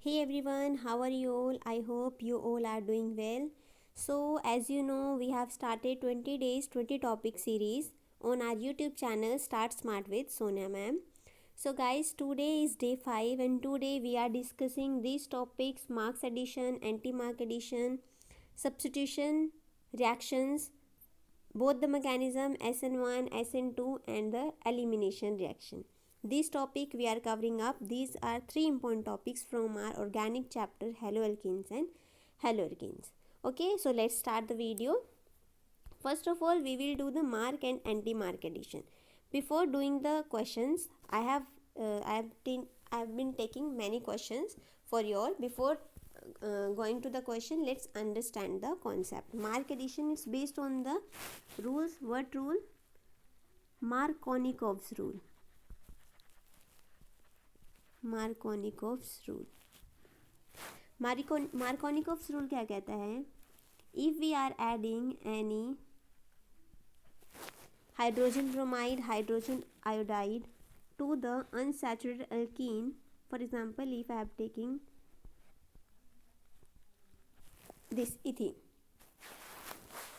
Hey everyone, how are you all? I hope you all are doing well. So, as you know, we have started 20 days 20 topic series on our YouTube channel Start Smart with Sonia ma'am. So, guys, today is day 5 and today we are discussing these topics: marks addition, anti-mark addition, substitution, reactions, both the mechanism SN1, SN2 and the elimination reaction. This topic we are covering up. These are three important topics from our organic chapter haloalkenes and haloalkenes. Okay, so let's start the video. First of all, we will do the mark and anti-mark addition. Before doing the questions, I have been taking many questions for you all. Before going to the question, let's understand the concept. Mark addition is based on the rules. What rule? Markovnikov's rule. Markovnikov's rule. Markovnikov's rule क्या कहता है? If we are adding any hydrogen bromide, hydrogen iodide to the unsaturated alkene, for example, if I am taking this ethene,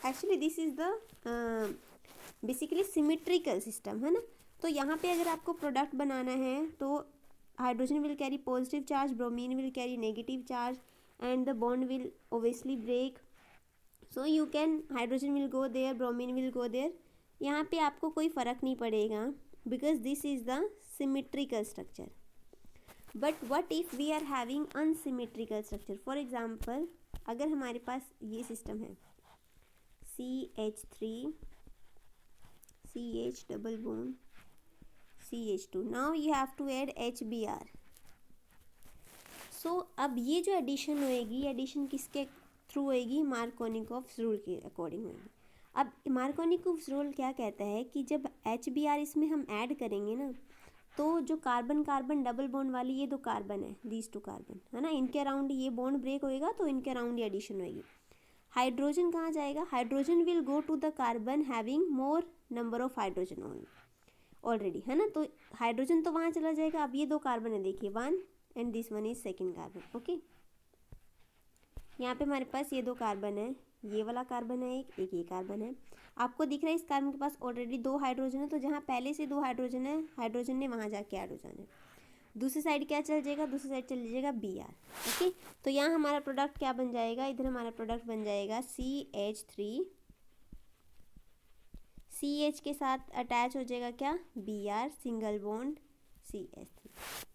actually this is the basically symmetrical system है ना. तो यहाँ पे अगर आपको प्रोडक्ट बनाना है तो hydrogen will carry positive charge, bromine will carry negative charge and the bond will obviously break. So you can, hydrogen will go there, bromine will go there. यहाँ पे आपको कोई फ़र्क नहीं पड़ेगा because this is the symmetrical structure. But what if we are having unsymmetrical structure? For example, अगर हमारे पास ये सिस्टम है CH3 CH double bond CH2. Now you have to add HBr. So अब ये जो एडिशन होएगी, एडिशन किसके through होएगी? मार्कोनिकोव्स रूल के अकॉर्डिंग होएगी. अब मार्कोनिकोव्स रूल क्या कहता है कि जब HBr इसमें हम ऐड करेंगे ना, तो जो कार्बन कार्बन डबल बॉन्ड वाली ये दो कार्बन है, दीज टू कार्बन है ना, इनके अराउंड ये बॉन्ड ब्रेक होएगा तो इनके अराउंड ये एडिशन होएगी. हाइड्रोजन कहाँ जाएगा? Hydrogen will go to the carbon having more number of hydrogen already है ना. तो हाइड्रोजन तो वहाँ चला जाएगा. अब ये दो कार्बन है, देखिए, 1 and this one is second carbon. Okay, यहाँ पे हमारे पास ये दो कार्बन है, ये वाला कार्बन है, एक ये कार्बन है. आपको दिख रहा है इस कार्बन के पास ऑलरेडी दो हाइड्रोजन है, तो जहाँ पहले से दो हाइड्रोजन है, हाइड्रोजन ने वहाँ जाके ऐड हो जाना है. दूसरी साइड क्या चल जाएगा? दूसरी साइड चल जाएगा Br. ओके, तो यहाँ हमारा प्रोडक्ट क्या बन जाएगा? इधर हमारा प्रोडक्ट बन जाएगा CH3, CH के साथ अटैच हो जाएगा क्या? Br, single bond CH3.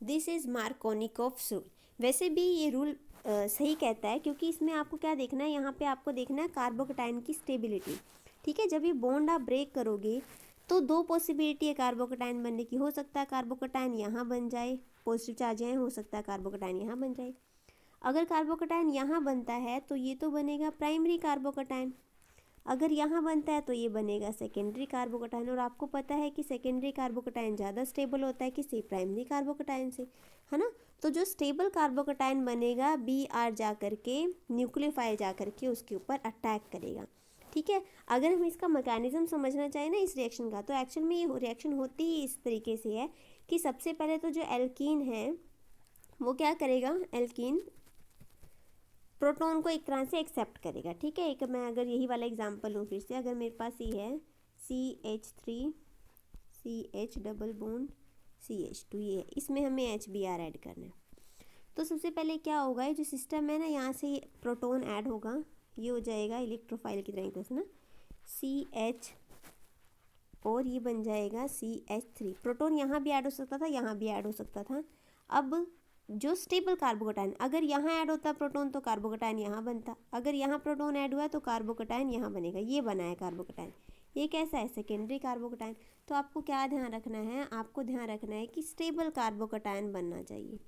This is Markovnikov's rule. वैसे भी ये रूल सही कहता है क्योंकि इसमें आपको क्या देखना है, यहाँ पे आपको देखना है कार्बोकेटाइन की स्टेबिलिटी. ठीक है, जब ये बॉन्ड आप ब्रेक करोगे तो दो पॉसिबिलिटी है कार्बोकेटाइन बनने की. हो सकता है कार्बोकेटाइन यहाँ बन जाए, पॉजिटिव चार्ज है, हो सकता है कार्बोकेटाइन यहाँ बन जाए. अगर कार्बोकेटाइन यहाँ बनता है तो ये तो बनेगा प्राइमरी कार्बोकेटाइन. अगर यहाँ बनता है तो ये बनेगा सेकेंडरी कार्बोकेटाइन. और आपको पता है कि सेकेंडरी कार्बोकेटाइन ज़्यादा स्टेबल होता है किसी प्राइमरी कार्बोकेटाइन से, है ना. तो जो स्टेबल कार्बोकेटाइन बनेगा, Br जा करके न्यूक्लियोफाइल जा करके उसके ऊपर अटैक करेगा. ठीक है, अगर हम इसका मैकेनिज्म समझना चाहें ना इस रिएक्शन का, तो एक्चुअल में ये रिएक्शन होती ही इस तरीके से है कि सबसे पहले तो जो एल्कीन है वो क्या करेगा? एल्कीन प्रोटॉन को एक तरह से एक्सेप्ट करेगा. ठीक है, एक मैं अगर यही वाला एग्जांपल लूँ फिर से, अगर मेरे पास ये है CH3 CH double bond CH2, ये है, इसमें हमें HBr ऐड करना है. तो सबसे पहले क्या होगा, ये जो सिस्टम है ना, यहाँ से प्रोटॉन ऐड होगा, ये हो जाएगा इलेक्ट्रोफाइल की तरह से ना, CH, और ये बन जाएगा CH3. प्रोटॉन यहाँ भी ऐड हो सकता था, यहाँ भी ऐड हो सकता था. अब जो स्टेबल कार्बोकेटाइन, अगर यहाँ ऐड होता प्रोटॉन तो कार्बोकेटाइन यहाँ बनता, अगर यहाँ प्रोटॉन ऐड हुआ तो कार्बोकेटाइन यहाँ बनेगा. ये बना है कार्बोकेटाइन. ये कैसा है? Secondary carbocation. तो आपको क्या ध्यान रखना है? आपको ध्यान रखना है कि स्टेबल कार्बोकेटाइन बनना चाहिए.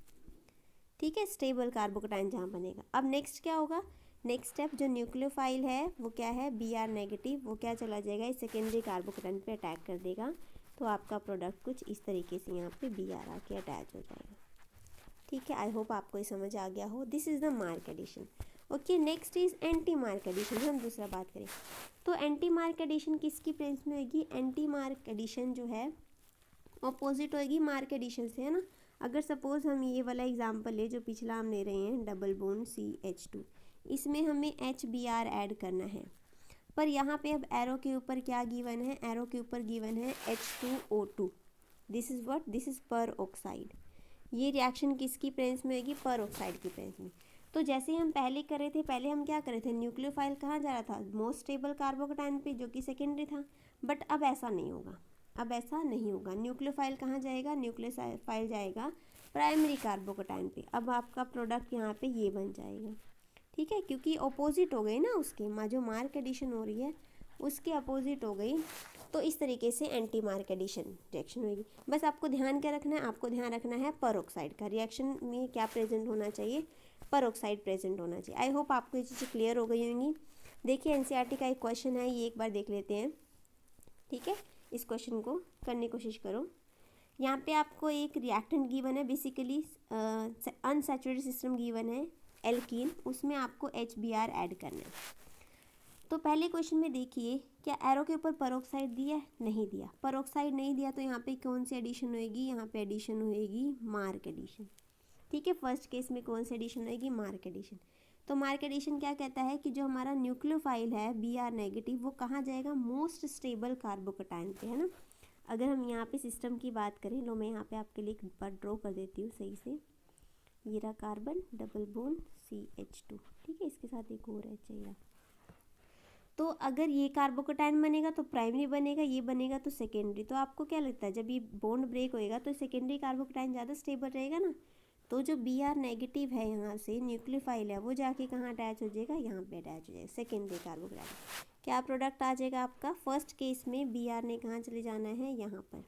ठीक है, स्टेबल कार्बोकेटाइन जहाँ बनेगा. अब नेक्स्ट क्या होगा? नेक्स्ट स्टेप, जो न्यूक्लियोफाइल है वो क्या है? Br negative. वो क्या चला जाएगा? इस सेकेंडरी कार्बोकेटाइन पे अटैक कर देगा. तो आपका प्रोडक्ट कुछ इस तरीके से यहाँ पे Br आके अटैच हो जाएगा. ठीक है, आई होप आपको ये समझ आ गया हो. This is the mark addition. Okay, next is anti mark addition. हम दूसरा बात करें तो एंटी मार्क एडिशन किसकी प्रेजेंस में होगी? एंटी मार्क एडिशन जो है अपोजिट होगी मार्क एडिशन से, है ना. अगर सपोज़ हम ये वाला एग्जांपल ले जो पिछला हम ले रहे हैं डबल बॉन्ड CH2, इसमें हमें HBr ऐड करना है, पर यहाँ पे अब एरो के ऊपर क्या गिवन है, एरो के ऊपर गिवन है H2O2। This is what, this is पर ऑक्साइड। ये रिएक्शन किसकी प्रेजेंस में होगी, पर ऑक्साइड की प्रेजेंस में। तो जैसे हम पहले कर रहे थे, पहले हम क्या कर रहे थे, न्यूक्लियोफाइल कहाँ जा रहा था, मोस्ट स्टेबल कार्बोकेटाइन पे, जो कि सेकेंडरी था। बट अब ऐसा नहीं होगा, अब ऐसा नहीं होगा। न्यूक्लियोफाइल कहाँ जाएगा, न्यूक्लियोफाइल जाएगा प्राइमरी कार्बोकेटाइन पे। अब आपका प्रोडक्ट यहाँ पे ये बन जाएगा, ठीक है, क्योंकि अपोजिट हो गई ना उसके, जो मार्क एडिशन हो रही है उसके अपोजिट हो गई। तो इस तरीके से एंटी मार्क एडिशन रिएक्शन होगी। बस आपको ध्यान क्या रखना है, आपको ध्यान रखना है परऑक्साइड का, रिएक्शन में क्या प्रेजेंट होना चाहिए, परऑक्साइड प्रेजेंट होना चाहिए। आई होप आपको ये चीज़ें क्लियर हो गई होंगी। देखिए एनसीईआरटी का एक क्वेश्चन है, ये एक बार देख लेते हैं, ठीक है। इस क्वेश्चन को करने की कोशिश करो। यहाँ पे आपको एक रिएक्टेंट गिवन है, बेसिकली अनसैचुरेटेड सिस्टम गिवन है एल्कीन, उसमें आपको HBr ऐड करना है। तो पहले क्वेश्चन में देखिए, क्या एरो के ऊपर परऑक्साइड दिया है, नहीं दिया, परऑक्साइड नहीं दिया, तो यहाँ पे कौन सी एडिशन होएगी, यहाँ पे एडिशन होएगी मार्क एडिशन, ठीक है। फर्स्ट केस में कौन सी एडिशन होएगी, मार्क एडिशन। तो मार्क एडिशन क्या कहता है कि जो हमारा न्यूक्लियोफाइल है Br नेगेटिव, वो कहाँ जाएगा, मोस्ट स्टेबल कार्बोकेटाइन पे, है ना। अगर हम यहाँ पे सिस्टम की बात करें, लो मैं यहाँ पे आपके लिए एक बार ड्रॉ कर देती हूँ सही से। ये रहा कार्बन, डबल बॉन्ड CH2, ठीक है, इसके साथ एक और H चाहिए। तो अगर ये कार्बोकेटाइन बनेगा तो प्राइमरी बनेगा, ये बनेगा तो सेकेंडरी। तो आपको क्या लगता है, जब ये बॉन्ड ब्रेक होएगा तो सेकेंडरी कार्बोकेटाइन ज़्यादा स्टेबल रहेगा ना। तो जो Br नेगेटिव है यहाँ से न्यूक्लियोफाइल है, वो जाके कहाँ अटैच हो जाएगा, यहाँ पे अटैच हो जाएगा सेकेंडरी कार्बोकेटाइन। क्या प्रोडक्ट आ जाएगा आपका, फर्स्ट केस में Br ने कहाँ चले जाना है, यहाँ पर,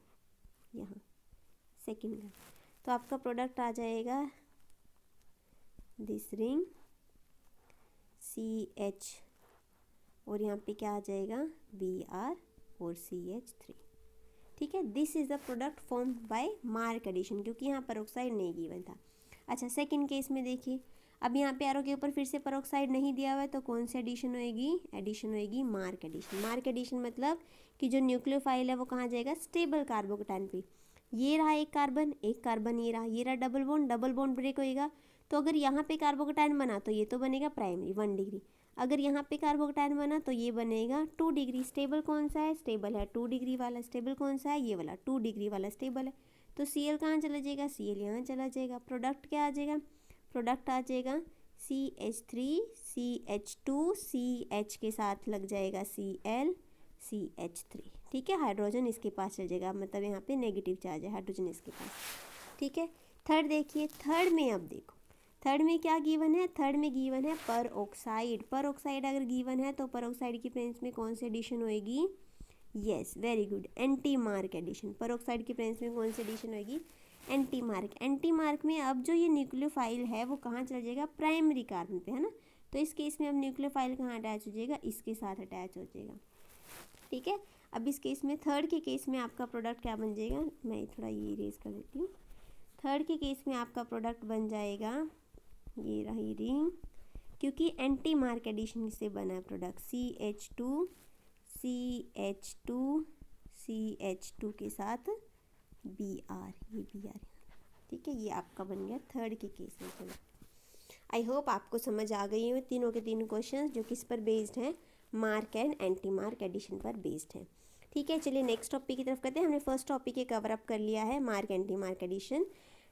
यहाँ सेकेंड का। तो आपका प्रोडक्ट आ जाएगा दिस रिंग CH, और यहाँ पे क्या आ जाएगा, Br और CH3, ठीक है। This is the product form by mark addition, क्योंकि यहाँ परऑक्साइड नहीं गिवन था। अच्छा, सेकंड केस में देखिए, अब यहाँ पे एरो के ऊपर फिर से परऑक्साइड नहीं दिया हुआ है, तो कौन सी एडिशन होएगी, एडिशन होएगी मार्क एडिशन। मार्क एडिशन मतलब कि जो न्यूक्लियोफाइल है वो कहाँ जाएगा, स्टेबल कार्बोकेटाइन पे। ये रहा एक कार्बन, ये रहा डबल बॉन्ड ब्रेक होएगा। तो अगर यहाँ पे कार्बोकेटाइन बना तो ये तो बनेगा प्राइमरी 1 डिग्री, अगर यहाँ पे कार्बोकेटाइन बना तो ये बनेगा 2 डिग्री। स्टेबल कौन सा है, स्टेबल है 2 डिग्री वाला। स्टेबल कौन सा है, ये वाला 2 डिग्री वाला स्टेबल है। तो Cl कहाँ चला जाएगा, Cl यहाँ चला जाएगा। प्रोडक्ट क्या आ जाएगा, प्रोडक्ट आ जाएगा CH3 CH2 CH के साथ लग जाएगा Cl CH3, ठीक है। हाइड्रोजन इसके पास चल जाएगा, मतलब यहाँ पे नेगेटिव चार्ज है, हाइड्रोजन इसके पास, ठीक है। थर्ड देखिए, थर्ड में अब देखो, थर्ड में क्या गिवन है, थर्ड में गिवन है पर ऑक्साइड। पर ऑक्साइड अगर गिवन है तो पर ऑक्साइड की प्रेजेंस में कौन सी एडिशन होएगी, yes very good, anti mark addition. Peroxide की प्रेजेंस में कौन सी एडिशन होएगी, एंटी मार्क। एंटी मार्क में अब जो ये न्यूक्लियोफाइल है वो कहाँ चल जाएगा, प्राइमरी कार्बन पे, है ना। तो इस केस में अब न्यूक्लियोफाइल कहाँ अटैच हो जाएगा, इसके साथ अटैच हो जाएगा, ठीक है। अब इस केस में, थर्ड के केस में आपका प्रोडक्ट क्या बन जाएगा, मैं थोड़ा ये इरेज कर देती हूँ। थर्ड के केस में आपका प्रोडक्ट बन जाएगा, ये रही रिंग, क्योंकि एंटी मार्क एडिशन से बना है प्रोडक्ट, CH2 CH2 के साथ Br, ये Br, ठीक है। ये आपका बन गया थर्ड के केस में प्रोडक्ट। आई होप आपको समझ आ गई है तीनों के तीनों क्वेश्चन, जो किस पर बेस्ड हैं, mark and anti mark addition पर बेस्ड हैं, ठीक है। चलिए नेक्स्ट टॉपिक की तरफ करते हैं। हमने फर्स्ट टॉपिक ये कवर अप कर लिया है, mark anti mark addition.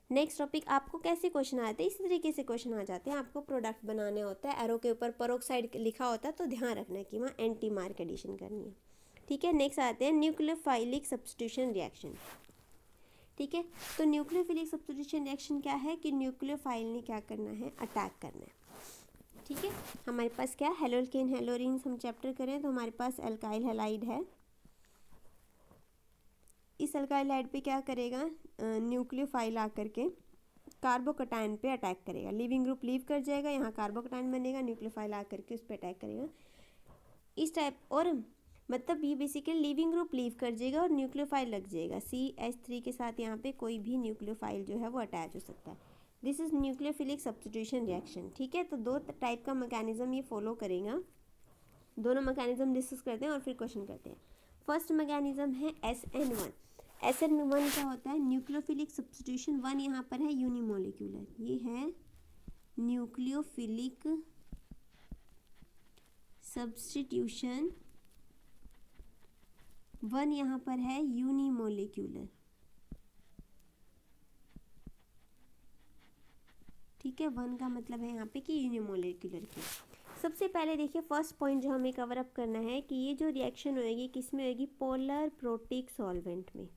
Next topic, आपको कैसे क्वेश्चन आते हैं, इसी तरीके से क्वेश्चन आ जाते हैं। आपको प्रोडक्ट बनाने होता है, एरो के ऊपर परऑक्साइड लिखा होता है, तो ध्यान रखना है कि वहाँ एंटी मार्क एडिशन करनी है, ठीक है। नेक्स्ट आते हैं न्यूक्लियोफाइलिक सब्स्टिट्यूशन रिएक्शन, ठीक है। तो न्यूक्लियोफिलिक सब्स्टिट्यूशन रिएक्शन क्या है कि न्यूक्लियोफाइल ने क्या करना है, अटैक करना है, ठीक है। हमारे पास क्या, हेलोल्केन हेलोरिन्स हम चैप्टर करें तो हमारे पास एल्काइल हैलाइड है। इस अल्काइल हाइड पे क्या करेगा, न्यूक्लियोफाइल आकर के कार्बोकेटाइन पे अटैक करेगा। लिविंग ग्रुप लीव कर जाएगा, यहाँ कार्बोकेटाइन बनेगा, न्यूक्लियोफाइल आकर के उस पर अटैक करेगा इस टाइप। और मतलब ये बेसिकली लिविंग ग्रुप लीव कर जाएगा और न्यूक्लियोफाइल लग जाएगा। CH3 के साथ यहाँ पे कोई भी न्यूक्लियोफाइल जो है वो अटैच हो सकता है। This is nucleophilic substitution reaction, ठीक है। तो दो टाइप का मैकेनिज्म ये फॉलो करेगा, दोनों मैकेनिज्म डिस्कस करते हैं और फिर क्वेश्चन करते हैं। फर्स्ट मैकेनिज्म है SN1। SN में 1 क्या होता है, न्यूक्लियोफिलिक सब्स्टिट्यूशन। 1 यहाँ पर है यूनिमोलिकुलर, ये है न्यूक्लियोफिलिक सब्स्टिट्यूशन। 1 यहाँ पर है यूनिमोलिकुलर, ठीक है। 1 का मतलब है यहाँ पे कि यूनिमोलिकुलर की। सबसे पहले देखिए फर्स्ट पॉइंट जो हमें कवर अप करना है कि ये जो रिएक्शन होएगी किस में होएगी, पोलर प्रोटिक सॉल्वेंट में,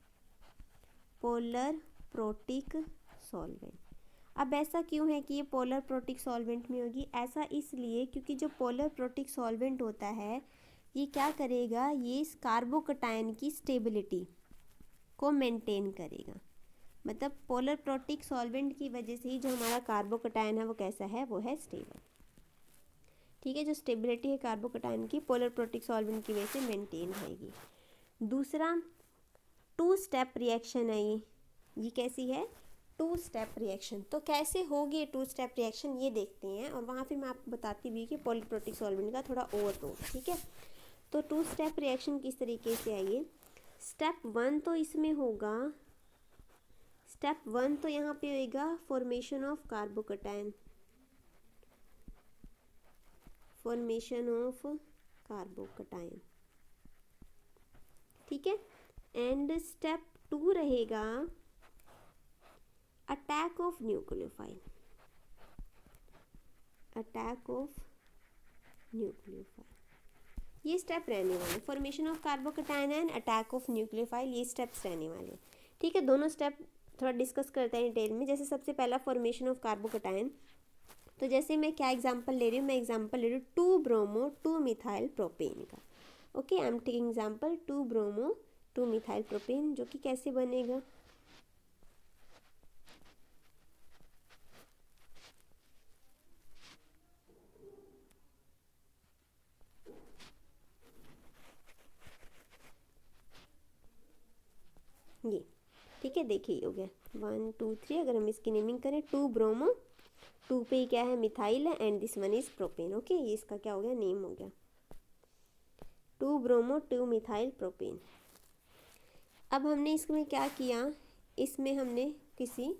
पोलर प्रोटिक सॉल्वेंट। अब ऐसा क्यों है कि ये पोलर प्रोटिक सॉल्वेंट में होगी, ऐसा इसलिए क्योंकि जो पोलर प्रोटिक सॉल्वेंट होता है ये क्या करेगा, ये इस कार्बोकटायन की स्टेबिलिटी को मेंटेन करेगा। मतलब पोलर प्रोटिक सॉल्वेंट की वजह से ही जो हमारा कार्बोकटायन है वो कैसा है, वो है स्टेबल, ठीक है। जो स्टेबिलिटी है कार्बोकटायन की पोलर प्रोटिक सॉल्वेंट की वजह से मेंटेन रहेगी। दूसरा 2 स्टेप रिएक्शन है ये कैसी है, 2 स्टेप रिएक्शन। तो कैसे होगी ये 2 स्टेप रिएक्शन ये देखते हैं, और वहाँ फिर मैं आपको बताती भी कि पोलर प्रोटिक सॉल्वेंट का थोड़ा ओवरव्यू, ठीक है। तो 2 स्टेप रिएक्शन किस तरीके से आइए, स्टेप 1 तो इसमें होगा, स्टेप 1 तो यहाँ पे होएगा formation of carbocation, formation of carbocation, ठीक है। एंड स्टेप 2 रहेगा attack of nucleophile, attack of nucleophile. ये स्टेप रहने वाले, formation of carbocation and attack of nucleophile, ये स्टेप्स रहने वाले, ठीक है। दोनों स्टेप थोड़ा डिस्कस करते हैं डिटेल में। जैसे सबसे पहला फॉर्मेशन ऑफ कार्बोकटायन, तो जैसे मैं क्या एग्जांपल ले रही हूँ, मैं एग्जांपल ले रही हूँ 2 ब्रोमो 2 मिथाइल प्रोपेन का, okay. I am taking example 2 bromo 2 methyl propane, जो कि कैसे बनेगा, ये, ठीक है। देखिए हो गया 1 2 3, अगर हम इसकी नेमिंग करें 2 ब्रोमो, 2 पे क्या है मिथाइल है, and this one is propane, okay. ये इसका क्या हो गया, नेम हो गया 2 ब्रोमो 2 मिथाइल प्रोपेन। अब हमने इसमें क्या किया, इसमें हमने किसी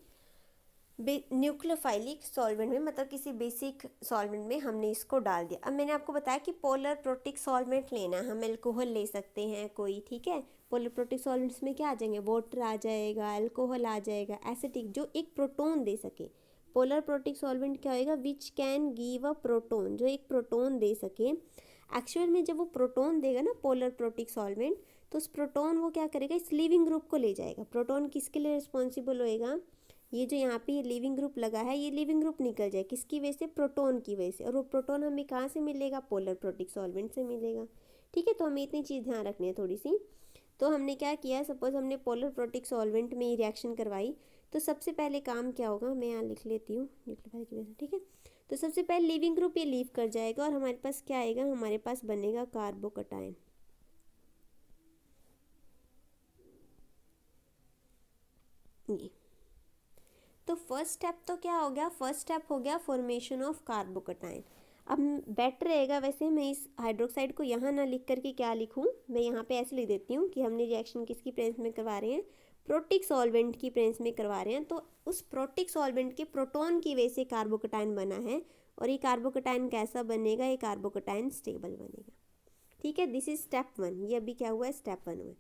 न्यूक्लियोफाइलिक सॉल्वेंट में, मतलब किसी बेसिक सॉल्वेंट में हमने इसको डाल दिया। अब मैंने आपको बताया कि पोलर प्रोटिक सॉल्वेंट लेना है, हम अल्कोहल ले सकते हैं कोई, ठीक है। पोलर प्रोटिक सॉल्वेंट्स में क्या आ जाएंगे, वाटर आ जाएगा, अल्कोहल आ जाएगा, एसिटिक, जो एक प्रोटोन दे सके। पोलर प्रोटिक सॉल्वेंट क्या होएगा, which can give a proton, जो एक प्रोटोन दे सके। एक्चुअल में जब वो प्रोटोन देगा ना पोलर प्रोटिक सॉल्वेंट, तो उस प्रोटोन वो क्या करेगा, इस लिविंग ग्रुप को ले जाएगा। प्रोटोन किसके लिए रिस्पॉन्सिबल होएगा, ये जो यहाँ पे ये लिविंग ग्रुप लगा है, ये लिविंग ग्रुप निकल जाए किसकी वजह से, प्रोटोन की वजह से। और वो प्रोटोन हमें कहाँ से मिलेगा, पोलर प्रोटिक सॉल्वेंट से मिलेगा, ठीक है। तो हमें इतनी चीज़ ध्यान रखनी है थोड़ी सी। तो हमने क्या किया, सपोज हमने पोलर प्रोटिक सॉल्वेंट में ये रिएक्शन करवाई, तो सबसे पहले काम क्या होगा, मैं यहाँ लिख लेती हूँ न्यूक्लियोफाइल की वजह से, ठीक है। तो सबसे पहले लिविंग ग्रुप ये लीव कर जाएगा, और हमारे पास क्या आएगा, हमारे पास बनेगा कार्बोकटायन, ये। तो फर्स्ट स्टेप तो क्या हो गया, फर्स्ट स्टेप हो गया फॉर्मेशन ऑफ कार्बोकटायन। अब बेटर रहेगा वैसे मैं इस हाइड्रोक्साइड को यहाँ ना लिख करके क्या लिखूँ, मैं यहाँ पे ऐसे लिख देती हूँ कि हमने रिएक्शन किसकी प्रेजेंस में करवा रहे हैं, प्रोटिक सॉल्वेंट की प्रेजेंस में करवा रहे हैं। तो उस प्रोटिक सॉल्वेंट के प्रोटोन की वजह से कार्बोकटायन बना है, और ये कार्बोकटायन कैसा बनेगा, ये कार्बोकटायन स्टेबल बनेगा, ठीक है। दिस इज स्टेप 1, ये अभी क्या हुआ है, स्टेप 1 हुआ।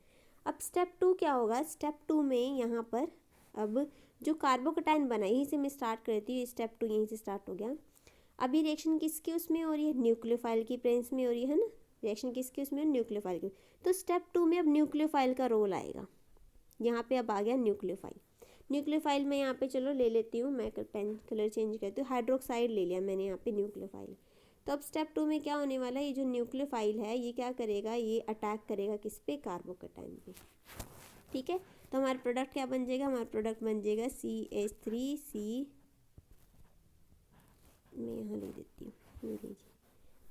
अब स्टेप 2 क्या होगा, स्टेप 2 में यहाँ पर अब जो कार्बोकटायन बना, यहीं से मैं स्टार्ट करती हूँ, स्टेप 2 यहीं से स्टार्ट हो गया। अभी रिएक्शन किसकी उसमें हो रही है, न्यूक्लियोफाइल की प्रेजेंस में हो रही है ना, रिएक्शन किसकी उसमें, न्यूक्लियोफाइल की। तो स्टेप 2 में अब न्यूक्लियोफाइल का रोल आएगा, यहाँ पे अब आ गया न्यूक्लियोफाइल। न्यूक्लियोफाइल मैं यहाँ पे चलो ले लेती हूँ, मैं पेन कलर चेंज करती हूँ, हाइड्रोक्साइड ले लिया मैंने यहाँ पे न्यूक्लियोफाइल। तो अब स्टेप 2 में क्या होने वाला है, ये जो न्यूक्लियोफाइल है ये क्या करेगा, ये अटैक करेगा किस पे, कार्बोकटायन पे, ठीक है। तो हमारा प्रोडक्ट क्या बन जाएगा, हमारा प्रोडक्ट बन जाएगा CH3C, मैं यहाँ ले देती हूँ, ये लीजिए,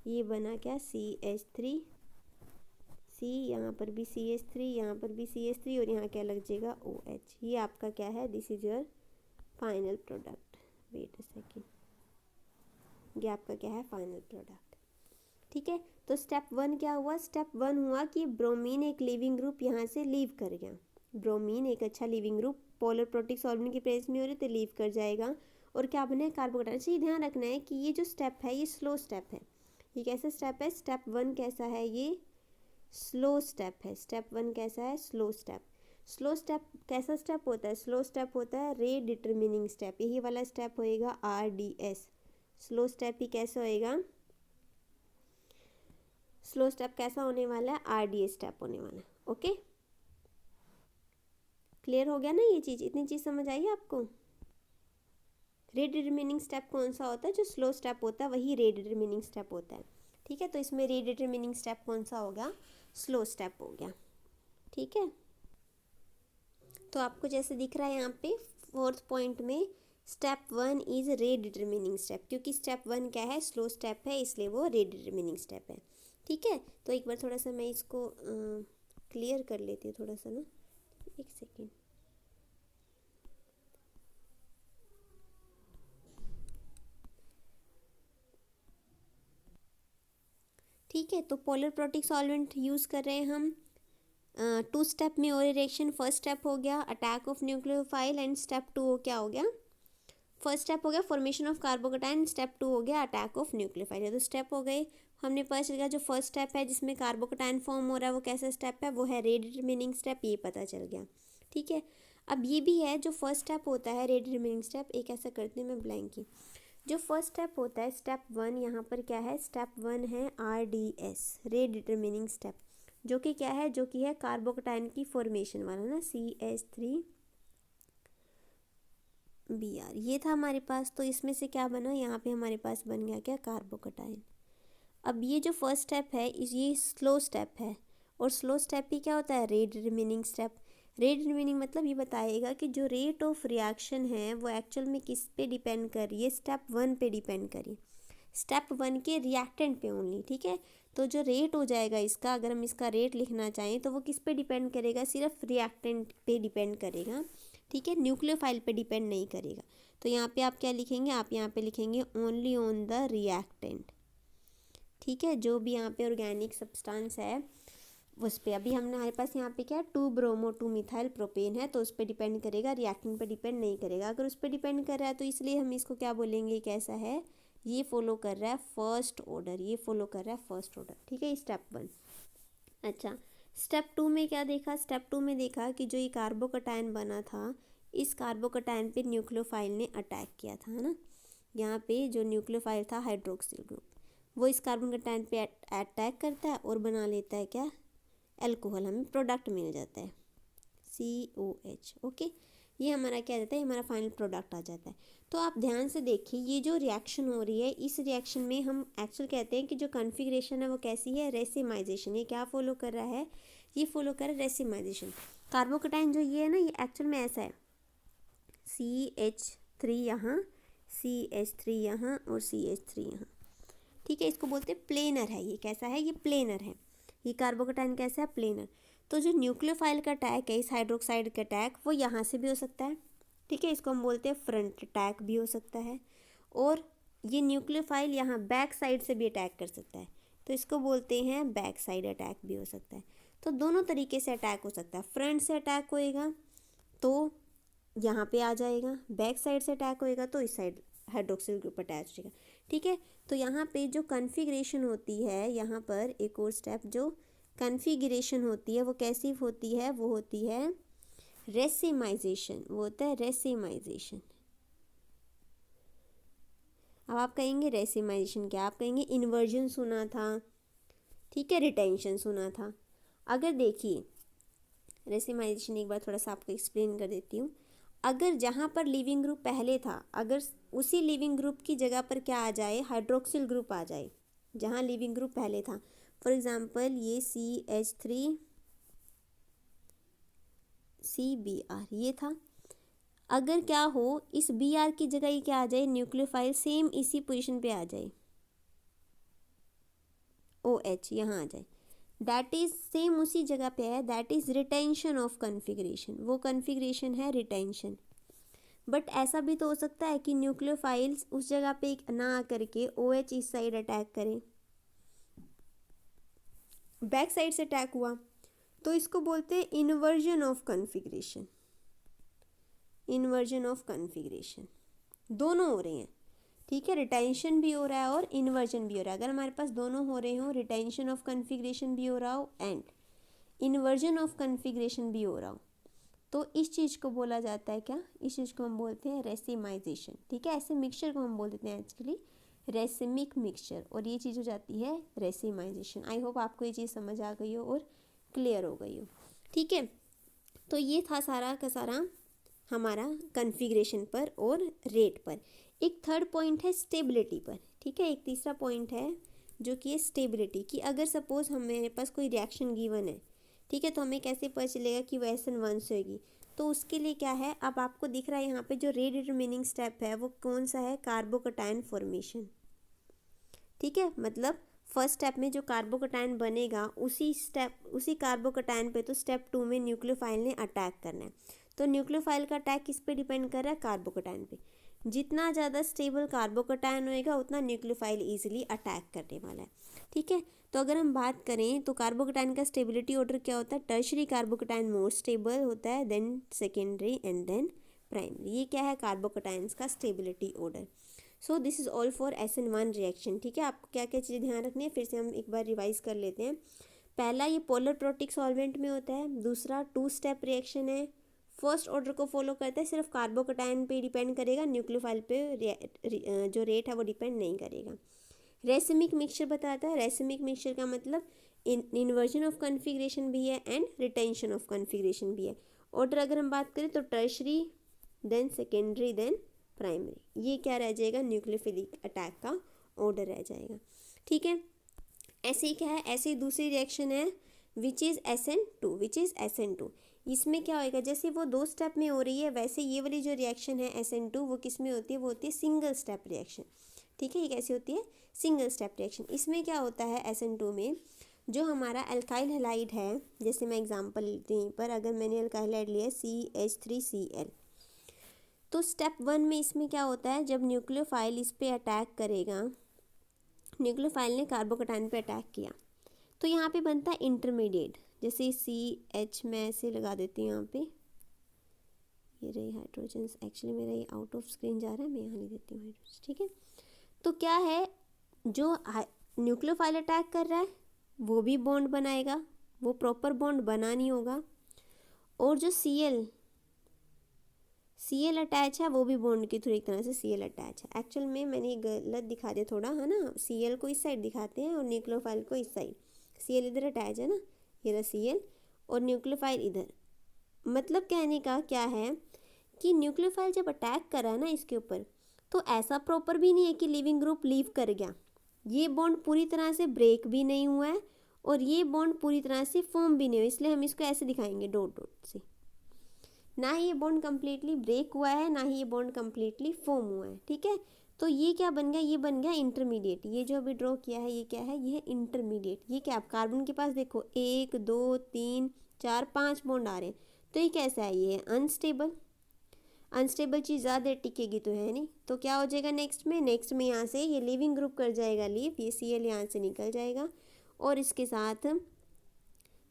ये बना क्या CH3C, यहाँ पर भी CH3, यहाँ पर भी CH3, और यहाँ क्या लग जाएगा OH। ये आपका क्या है, this is your final product, wait a second, ये आपका क्या है, फाइनल प्रोडक्ट, ठीक है। तो स्टेप 1 क्या हुआ, स्टेप 1 हुआ कि ब्रोमीन एक लिविंग ग्रुप यहाँ से लीव कर गया, ब्रोमीन एक अच्छा leaving group polar protic solvent की प्रेजेंस में हो रहे तो लीव कर जाएगा और क्या बने कार्बोकेटाइन। अच्छा ये ध्यान रखना है कि ये जो स्टेप है ये स्लो स्टेप है। ये कैसा स्टेप है, स्टेप 1 कैसा है, ये स्लो स्टेप है। स्टेप 1 कैसा है, स्लो स्टेप। स्लो स्टेप कैसा स्टेप होता है, स्लो स्टेप होता है रेट डिटरमिनिंग स्टेप। यही वाला स्टेप होएगा RDS। स्लो स्टेप ही कैसे होएगा, स्लो स्टेप कैसा होने वाला है, RDS स्टेप होने वाला है। ओके, क्लियर हो गया ना ये चीज़, इतनी चीज़ समझ आई आपको। रेट डिटरमिनिंग स्टेप कौन सा होता है, जो स्लो स्टेप होता है वही रेट डिटरमिनिंग स्टेप होता है। ठीक है, तो इसमें रेट डिटरमिनिंग स्टेप कौन सा होगा, स्लो स्टेप हो गया। ठीक है, तो आपको जैसे दिख रहा है यहाँ पे 4th पॉइंट में step 1 is rate determining step, क्योंकि स्टेप 1 क्या है, स्लो स्टेप है, इसलिए वो रेट डिटरमिनिंग स्टेप है। ठीक है, तो एक बार थोड़ा सा मैं इसको क्लियर कर लेती हूँ थोड़ा सा ना, एक सेकेंड। ठीक है, तो पोलर प्रोटिक सॉल्वेंट यूज़ कर रहे हैं हम 2 स्टेप में और रिएक्शन। फर्स्ट स्टेप हो गया attack of nucleophile and step 2 क्या हो गया, फर्स्ट स्टेप हो गया फॉर्मेशन ऑफ कार्बोकेटाइन, स्टेप 2 हो गया अटैक ऑफ न्यूक्लियोफाइल। ये तो स्टेप हो गए। हमने पता चल गया जो फर्स्ट स्टेप है जिसमें कार्बोकेटाइन फॉर्म हो रहा है वो कैसा स्टेप है, वो है रेट डिटरमिनिंग स्टेप, ये पता चल गया। ठीक है, अब ये भी है जो फर्स्ट स्टेप होता है रेट डिटरमिनिंग स्टेप, एक ऐसा करते हैं मैं ब्लैंक ही। जो फर्स्ट स्टेप होता है स्टेप 1, यहाँ पर क्या है, स्टेप 1 है RDS रेट डिटरमिनिंग स्टेप, जो कि क्या है, जो कि है कार्बोकेटाइन की फॉर्मेशन वाला ना, CH3Br ये था हमारे पास। तो इसमें से क्या बना, यहाँ पे हमारे पास बन गया क्या, कार्बोकेटाइन। अब ये जो फर्स्ट स्टेप है ये स्लो स्टेप है, और स्लो स्टेप ही क्या होता है, rate determining step. Rate determining मतलब ये बताएगा कि जो रेट ऑफ रिएक्शन है वो एक्चुअल में किस पे डिपेंड कर रही है, स्टेप 1 पे डिपेंड करी, स्टेप 1 के रिएक्टेंट पे ओनली। ठीक है, तो जो रेट हो जाएगा इसका, अगर हम इसका रेट लिखना चाहें तो वो किस पे डिपेंड करेगा, सिर्फ रिएक्टेंट पे डिपेंड करेगा। ठीक है, न्यूक्लियोफाइल पे डिपेंड नहीं करेगा। तो यहाँ पे आप क्या लिखेंगे, आप यहाँ पे लिखेंगे ओनली ऑन द रिएक्टेंट। ठीक है, जो भी यहाँ पे ऑर्गेनिक सब्सटेंस है उस पर। अभी हमने हमारे पास यहाँ पे क्या 2 ब्रोमो 2 मिथाइल प्रोपेन है, तो उस पर डिपेंड करेगा, रिएक्टेंट पे डिपेंड नहीं करेगा। अगर उस पर डिपेंड कर रहा है तो इसलिए हम इसको क्या बोलेंगे, कैसा है, ये फॉलो कर रहा है फर्स्ट ऑर्डर, ये फॉलो कर रहा है फर्स्ट ऑर्डर। ठीक है, स्टेप 1। अच्छा, स्टेप 2 में क्या देखा, स्टेप 2 में देखा कि जो ये कार्बोकेटाइन बना था, इस कार्बोकेटाइन पे न्यूक्लियोफाइल ने अटैक किया था, है ना। यहाँ पे जो न्यूक्लियोफाइल था हाइड्रोक्सिल ग्रुप, वो इस कार्बोकेटाइन पे अटैक करता है और बना लेता है क्या, अल्कोहल, हमें प्रोडक्ट मिल जाता है COH। ओके, ये हमारा क्या रहता है, हमारा फाइनल प्रोडक्ट आ जाता है। तो आप ध्यान से देखिए ये जो रिएक्शन हो रही है, इस रिएक्शन में हम एक्चुअल कहते हैं कि जो कन्फिग्रेशन है वो कैसी है, रेसिमाइजेशन। ये क्या फॉलो कर रहा है, ये फॉलो कर रहा है रेसिमाइजेशन। कार्बोकेटाइन जो ये है ना, ये एक्चुअल में ऐसा है, CH3 यहाँ, CH3 यहाँ और CH3 यहाँ। ठीक है, इसको बोलते हैं प्लेनर है। ये कैसा है, ये प्लेनर है। ये कार्बोकेटाइन कैसा है, प्लेनर। तो जो न्यूक्लियोफाइल का अटैक है इस हाइड्रोक्साइड का अटैक, वो यहाँ से भी हो सकता है। ठीक है, इसको हम बोलते हैं फ्रंट अटैक भी हो सकता है, और ये न्यूक्लियोफाइल यहाँ बैक साइड से भी अटैक कर सकता है, तो इसको बोलते हैं बैक साइड अटैक भी हो सकता है। तो दोनों तरीके से अटैक हो सकता है, फ्रंट से अटैक होएगा तो यहाँ पे आ जाएगा, बैक साइड से अटैक होएगा तो इस साइड हाइड्रोक्सिल ग्रुप अटैच हो जाएगा। ठीक है, तो यहाँ पे जो कन्फिग्रेशन होती है, यहाँ पर एक और स्टेप जो कन्फिग्रेशन होती है वो कैसी होती है, वो होती है रेसिमाइजेशन, वो होता है रेसिमाइजेशन। अब आप कहेंगे रेसिमाइजेशन क्या, आप कहेंगे इन्वर्जन सुना था, ठीक है, रिटेंशन सुना था। अगर देखिए रेसिमाइजेशन एक बार थोड़ा सा आपको एक्सप्लेन कर देती हूँ। अगर जहाँ पर लिविंग ग्रुप पहले था, अगर उसी लिविंग ग्रुप की जगह पर क्या आ जाए, हाइड्रोक्सिल ग्रुप आ जाए, जहाँ लिविंग ग्रुप पहले था। फॉर एग्जांपल ये CH3CBr ये था। अगर क्या हो इस Br की जगह ये क्या आ जाए, न्यूक्लियोफाइल सेम इसी पोजीशन पे आ जाए, OH यहाँ आ जाए, दैट इज सेम उसी जगह पे है, that is retention of configuration, वो कन्फिग्रेशन है रिटेंशन। बट ऐसा भी तो हो सकता है कि न्यूक्लियोफाइल्स उस जगह पे ना आकर के OH इस साइड अटैक करें, बैक साइड से अटैक हुआ तो इसको बोलते हैं inversion of configuration. Inversion of configuration दोनों हो रहे हैं, ठीक है, रिटेंशन भी हो रहा है और इन्वर्जन भी हो रहा है। अगर हमारे पास दोनों हो रहे हो, रिटेंशन ऑफ कन्फिग्रेशन भी हो रहा हो एंड इन्वर्जन ऑफ कन्फिग्रेशन भी हो रहा हो, तो इस चीज़ को बोला जाता है क्या, इस चीज़ को हम बोलते हैं रेसिमाइजेशन, ठीक है। ऐसे मिक्सचर को हम बोल देते हैं एक्चुअली रेसिमिक मिक्सचर, और ये चीज़ हो जाती है रेसिमाइजेशन। आई होप आपको ये चीज़ समझ आ गई हो और क्लियर हो गई हो, ठीक है। तो ये था सारा का सारा हमारा कन्फिग्रेशन पर और रेट पर। एक थर्ड पॉइंट है स्टेबिलिटी पर, ठीक है। एक तीसरा पॉइंट है जो कि है स्टेबिलिटी, कि अगर सपोज हमारे पास कोई रिएक्शन गिवन है, ठीक है, तो हमें कैसे पता चलेगा कि वो SN1 से होगी। तो उसके लिए क्या है, अब आपको दिख रहा है यहाँ पे जो रेट डिटरमिनिंग स्टेप है वो कौन सा है, कार्बोकटायन फॉर्मेशन, ठीक है। मतलब फर्स्ट स्टेप में जो कार्बोकटायन बनेगा उसी कार्बोकटायन पे तो स्टेप 2 में न्यूक्लियोफाइल ने अटैक करना है। तो न्यूक्लियोफाइल का अटैक किस पे डिपेंड कर रहा है, कार्बोकटायन पे। जितना ज़्यादा स्टेबल कार्बोकटायन होएगा उतना न्यूक्लियोफाइल इजीली अटैक करने वाला है, ठीक है। तो अगर हम बात करें तो कार्बोकटायन का स्टेबिलिटी ऑर्डर क्या होता है, टर्शरी कार्बोकटायन मोर स्टेबल होता है then secondary and then primary. ये क्या है कार्बोकटायंस का stability order. So this is all for SN1 reaction, ठीक है। आपको क्या क्या चीज़ें ध्यान रखनी है फिर से हम एक बार रिवाइज कर लेते हैं। पहला, ये पोलर प्रोटिक सॉल्वेंट में होता है। दूसरा, 2 स्टेप रिएक्शन है, फर्स्ट ऑर्डर को फॉलो करता है, सिर्फ कार्बोकटायन पे डिपेंड करेगा, न्यूक्लियोफाइल पे जो रेट है वो डिपेंड नहीं करेगा। रेसिमिक मिक्सचर बताता है, रेसिमिक मिक्सचर का मतलब इन्वर्जन ऑफ कन्फिग्रेशन भी है एंड रिटेंशन ऑफ कन्फिग्रेशन भी है। ऑर्डर अगर हम बात करें तो tertiary then secondary then primary, ये क्या रह जाएगा, न्यूक्लियोफिलिक अटैक का ऑर्डर रह जाएगा, ठीक है। ऐसे ही क्या है, ऐसे ही दूसरी रिएक्शन है विच इज़ SN2। इसमें क्या होएगा, जैसे वो 2 स्टेप में हो रही है वैसे ये वाली जो रिएक्शन है SN2 वो किस में होती है, वो होती है सिंगल स्टेप रिएक्शन, ठीक है। ये कैसी होती है, सिंगल स्टेप रिएक्शन। इसमें क्या होता है SN2 में, जो हमारा अल्काइल हैलाइड है, जैसे मैं एग्जांपल लेती हूँ पर अगर मैंने अल्काइल हैलाइड लिया CH3Cl, तो स्टेप 1 में इसमें क्या होता है, जब न्यूक्लियोफाइल इस पे अटैक करेगा, न्यूक्लियोफाइल ने कार्बोकटायन पे अटैक किया तो यहाँ पे बनता है इंटरमीडिएट, जैसे CH मैं ऐसे लगा देती हूँ यहाँ पे, ये रही हाइड्रोजन, एक्चुअली मेरा ये आउट ऑफ स्क्रीन जा रहा है, मैं यहाँ नहीं देती हूँ हाइड्रोजन, ठीक है। तो क्या है, जो न्यूक्लियोफाइल अटैक कर रहा है वो भी बॉन्ड बनाएगा, वो प्रॉपर बॉन्ड बना नहीं होगा, और जो Cl अटैच है वो भी बॉन्ड के थ्रू एक तरह से Cl अटैच है। एक्चुअल में मैंने गलत दिखा दिया थोड़ा, है ना, Cl को इस साइड दिखाते हैं और न्यूक्लियोफाइल को इस साइड, Cl इधर अटैच है ना, ये रहा Cl और न्यूक्लियोफाइल इधर। मतलब कहने का क्या है कि न्यूक्लियोफाइल जब अटैक कर रहा है ना इसके ऊपर, तो ऐसा प्रॉपर भी नहीं है कि लिविंग ग्रुप लीव कर गया, ये बॉन्ड पूरी तरह से ब्रेक भी नहीं हुआ है और ये बॉन्ड पूरी तरह से फॉर्म भी नहीं हुआ, इसलिए हम इसको ऐसे दिखाएंगे डॉट डॉट से। ना ही ये बॉन्ड कम्प्लीटली ब्रेक हुआ है, ना ही ये बॉन्ड कम्प्लीटली फॉर्म हुआ है, ठीक है। तो ये क्या बन गया, ये बन गया इंटरमीडिएट। ये जो अभी ड्रॉ किया है ये क्या है, ये है इंटरमीडिएट। ये क्या, आप कार्बन के पास देखो 1 2 3 4 5 बॉन्ड आ रहे हैं, तो ये कैसा है, ये अनस्टेबल। अनस्टेबल चीज़ ज़्यादा देर टिकेगी तो है नहीं, तो क्या हो जाएगा नेक्स्ट में यहाँ से ये लिविंग ग्रुप कर जाएगा लीव, ये Cl यहाँ से निकल जाएगा और इसके साथ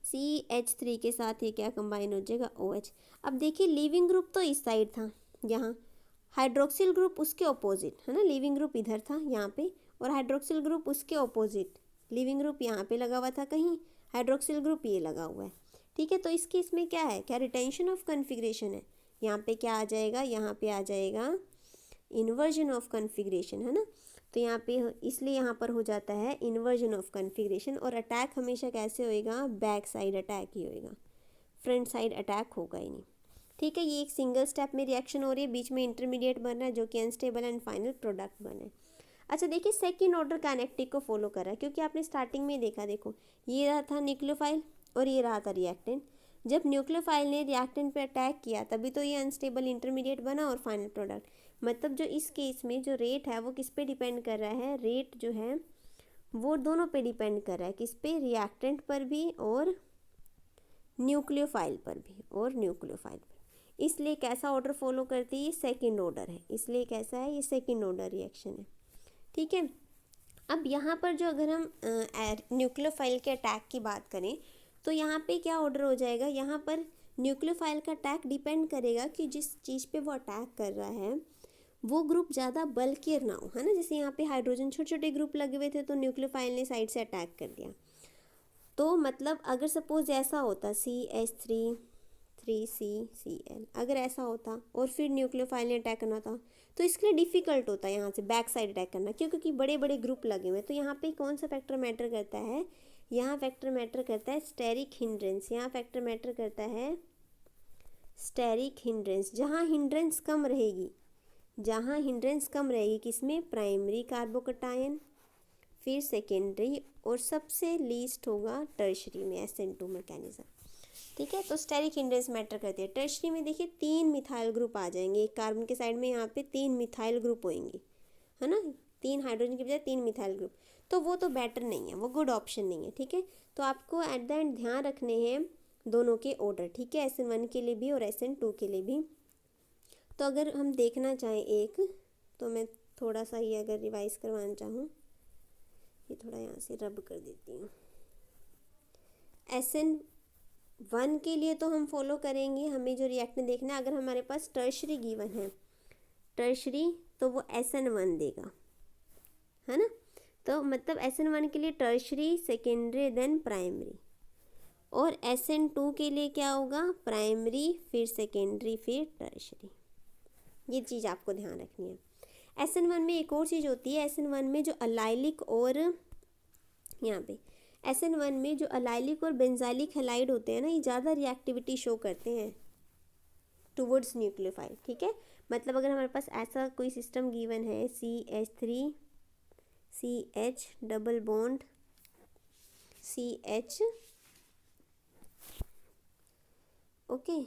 CH3 के साथ ये क्या कंबाइन हो जाएगा OH। अब देखिए लिविंग ग्रुप तो इस साइड था, यहाँ हाइड्रोक्सिल ग्रुप उसके ऑपोजिट है ना, लिविंग ग्रुप इधर था यहाँ पे और हाइड्रोक्सिल ग्रुप उसके ऑपोजिट, लिविंग ग्रुप यहाँ पे लगा हुआ था कहीं, हाइड्रोक्सिल ग्रुप ये लगा हुआ है, ठीक है। तो इस केस में क्या है, क्या रिटेंशन ऑफ कन्फिग्रेशन है, यहाँ पे क्या आ जाएगा, यहाँ पे आ जाएगा इन्वर्जन ऑफ कन्फिग्रेशन, है ना। तो यहाँ पे इसलिए यहाँ पर हो जाता है इन्वर्जन ऑफ कन्फिग्रेशन। और अटैक हमेशा कैसे होएगा, बैक साइड अटैक ही होएगा, फ्रंट साइड अटैक होगा ही नहीं, ठीक है। ये एक सिंगल स्टेप में रिएक्शन हो रही है, बीच में इंटरमीडिएट बन रहा है जो कि अनस्टेबल एंड फाइनल प्रोडक्ट बना है। अच्छा देखिए सेकेंड ऑर्डर काइनेटिक को फॉलो कर रहा है, क्योंकि आपने स्टार्टिंग में देखा, देखो ये रहा था न्यूक्लियोफाइल और ये रहा था रिएक्टेंट। जब न्यूक्लियोफाइल ने रिएक्टेंट पे अटैक किया तभी तो ये अनस्टेबल इंटरमीडिएट बना और फाइनल प्रोडक्ट। मतलब जो इस केस में जो रेट है वो किस पे डिपेंड कर रहा है, रेट जो है वो दोनों पे डिपेंड कर रहा है, किस पे, रिएक्टेंट पर भी और न्यूक्लियोफाइल पर भी, इसलिए कैसा ऑर्डर फॉलो करती है, ये सेकेंड ऑर्डर है, इसलिए कैसा है, ये सेकेंड ऑर्डर रिएक्शन है, ठीक है। अब यहाँ पर जो अगर हम न्यूक्लियोफाइल के अटैक की बात करें तो यहाँ पे क्या ऑर्डर हो जाएगा, यहाँ पर न्यूक्लियोफाइल का अटैक डिपेंड करेगा कि जिस चीज़ पे वो अटैक कर रहा है वो ग्रुप ज़्यादा बल्कियर ना हो, है ना। जैसे यहाँ पे हाइड्रोजन छोटे छोटे ग्रुप लगे हुए थे तो न्यूक्लियोफाइल ने साइड से अटैक कर दिया। तो मतलब अगर सपोज ऐसा होता CH3 3CCl, अगर ऐसा होता और फिर न्यूक्लियोफाइल ने अटैक करना था तो इसके लिए डिफ़िकल्ट होता है यहाँ से बैक साइड अटैक करना, क्योंकि बड़े बड़े ग्रुप लगे हुए हैं। तो यहाँ पे कौन सा फैक्टर मैटर करता है, यहाँ फैक्टर मैटर करता है स्टेरिक हिंड्रेंस, यहाँ फैक्टर मैटर करता है स्टेरिक हिंड्रेंस। जहाँ हिंड्रेंस कम रहेगी, जहाँ हिंड्रेंस कम रहेगी किसमें, प्राइमरी कार्बोकटायन, फिर सेकेंडरी और सबसे लीस्ट होगा टर्शरी में SN2 मैकेनिज्म। ठीक है, तो स्टेरिक हिंड्रेंस मैटर करती है। टर्शरी में देखिए 3 मिथाइल ग्रुप आ जाएंगे, एक कार्बन के साइड में यहाँ पे 3 मिथाइल ग्रुप होंगे, है ना, 3 हाइड्रोजन के बजाय 3 मिथाइल ग्रुप, तो वो तो बेटर नहीं है, वो गुड ऑप्शन नहीं है। ठीक है, तो आपको एट द एंड ध्यान रखने हैं दोनों के ऑर्डर, ठीक है, SN1 के लिए भी और SN2 के लिए भी। तो अगर हम देखना चाहें एक, तो मैं थोड़ा सा ही अगर रिवाइज करवाना चाहूँ, ये थोड़ा यहाँ से रब कर देती हूँ। SN1 के लिए तो हम फॉलो करेंगे, हमें जो रिएक्शन देखना है, अगर हमारे पास टर्शरी गिवन है, टर्शरी, तो वो SN1 देगा, है ना। तो मतलब SN1 के लिए टर्शरी, सेकेंडरी, देन प्राइमरी, और SN2 के लिए क्या होगा, प्राइमरी, फिर सेकेंडरी, फिर टर्शरी। ये चीज़ आपको ध्यान रखनी है। SN1 में एक और चीज़ होती है, SN1 में जो अलाइलिक और यहाँ पे SN1 में जो अलाइलिक और बेंजाइलिक हैलाइड होते हैं ना, ये ज़्यादा रिएक्टिविटी शो करते हैं टुवर्ड्स न्यूक्लियोफाइल। ठीक है, मतलब अगर हमारे पास ऐसा कोई सिस्टम गिवन है, CH3 CH double bond CH, okay,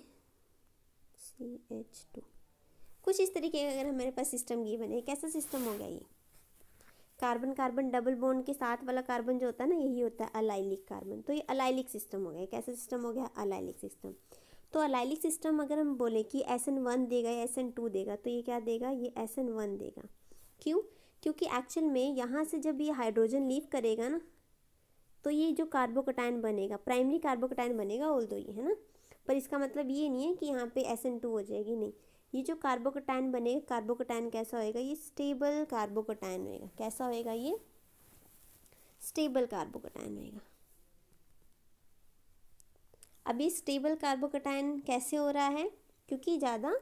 CH2, कुछ इस तरीके का अगर हमारे पास सिस्टम गिवन है, कैसा सिस्टम हो गया ये, कार्बन कार्बन डबल बॉन्ड के साथ वाला कार्बन जो होता है ना, यही होता है अलाइलिक कार्बन। तो ये अलाइलिक सिस्टम हो गया, कैसा सिस्टम हो गया, अलाइलिक सिस्टम। तो अलाइलिक सिस्टम अगर हम बोले कि SN1 देगा या SN2 देगा, तो ये क्या देगा, ये SN1 देगा। क्यों, क्योंकि एक्चुअल में यहाँ से जब ये हाइड्रोजन लीव करेगा ना, तो ये जो कार्बोकटायन बनेगा, प्राइमरी कार्बोकटायन बनेगा ऑल दो, ये है ना, पर इसका मतलब ये नहीं है कि यहाँ पे SN2 हो जाएगी, नहीं। ये जो कार्बोकटायन बनेगा, कार्बोकटायन कैसा होएगा, ये स्टेबल कार्बोकटायन होएगा। कैसा होएगा, ये स्टेबल कार्बोकटायन होएगा। अब ये स्टेबल कार्बोकटायन कैसे हो रहा है, क्योंकि ज़्यादा,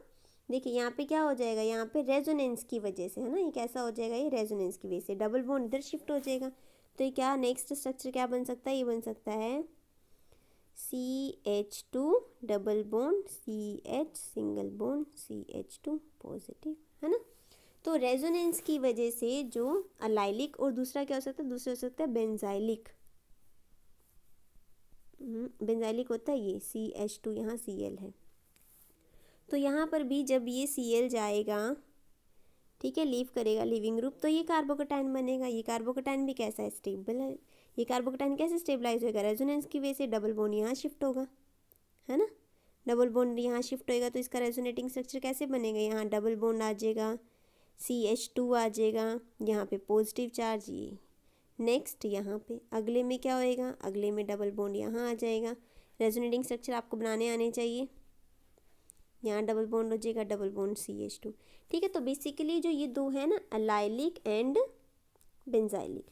देखिए यहाँ पे क्या हो जाएगा, यहाँ पे रेजोनेंस की वजह से, है ना, ये कैसा हो जाएगा, ये रेजोनेंस की वजह से डबल बॉन्ड इधर शिफ्ट हो जाएगा। तो ये क्या नेक्स्ट स्ट्रक्चर क्या बन सकता है, ये बन सकता है CH2 double bond CH single bond CH2 positive, है ना। तो रेजोनेंस की वजह से जो अलाइलिक, और दूसरा क्या हो सकता है, दूसरा हो सकता है बेंजाइलिक, बेंजाइलिक होता है ये CH2, यहाँ Cl है, तो यहाँ पर भी जब ये Cl जाएगा, ठीक है, लीव करेगा लिविंग ग्रुप, तो ये कार्बोकटायन बनेगा। ये कार्बोकटायन भी कैसा है, स्टेबल है। ये कार्बोकटायन कैसे स्टेबलाइज होगा, रेजोनेंस की वजह से डबल बॉन्ड यहाँ शिफ्ट होगा, है ना, डबल बॉन्ड यहाँ शिफ्ट होएगा, तो इसका रेजोनेटिंग स्ट्रक्चर कैसे बनेगा, यहाँ डबल बॉन्ड आ जाएगा, CH2 आ जाएगा, यहाँ पे पॉजिटिव चार्ज, ये नेक्स्ट यहाँ पे अगले में क्या होएगा, अगले में डबल बॉन्ड यहाँ आ जाएगा। रेजोनेटिंग स्ट्रक्चर आपको बनाने आने चाहिए, यहाँ डबल बॉन्ड हो जाएगा, डबल बॉन्ड CH2। ठीक है, तो बेसिकली जो ये दो है ना, अलाइलिक एंड बेंजाइलिक,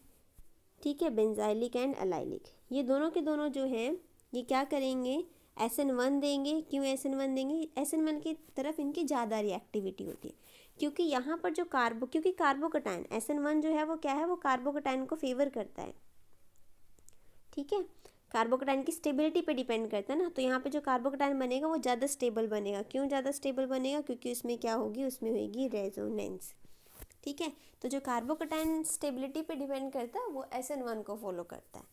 ठीक है, बेंजाइलिक एंड अलाइलिक, ये दोनों के दोनों जो हैं ये क्या करेंगे, SN1 देंगे। क्यों SN1 देंगे, SN1 की तरफ इनकी ज़्यादा रिएक्टिविटी होती है, क्योंकि यहाँ पर जो क्योंकि कार्बोकटायन SN1 जो है वो क्या है, वो कार्बोकटायन को फेवर करता है। ठीक है, कार्बोकटायन की स्टेबिलिटी पे डिपेंड करता है ना, तो यहाँ पे जो कार्बोकटायन बनेगा वो ज़्यादा स्टेबल बनेगा। क्यों ज़्यादा स्टेबल बनेगा, क्योंकि उसमें क्या होगी, उसमें होगी रेजोनेंस। ठीक है, तो जो कार्बोकटायन स्टेबिलिटी पे डिपेंड करता है वो SN1 को फॉलो करता है।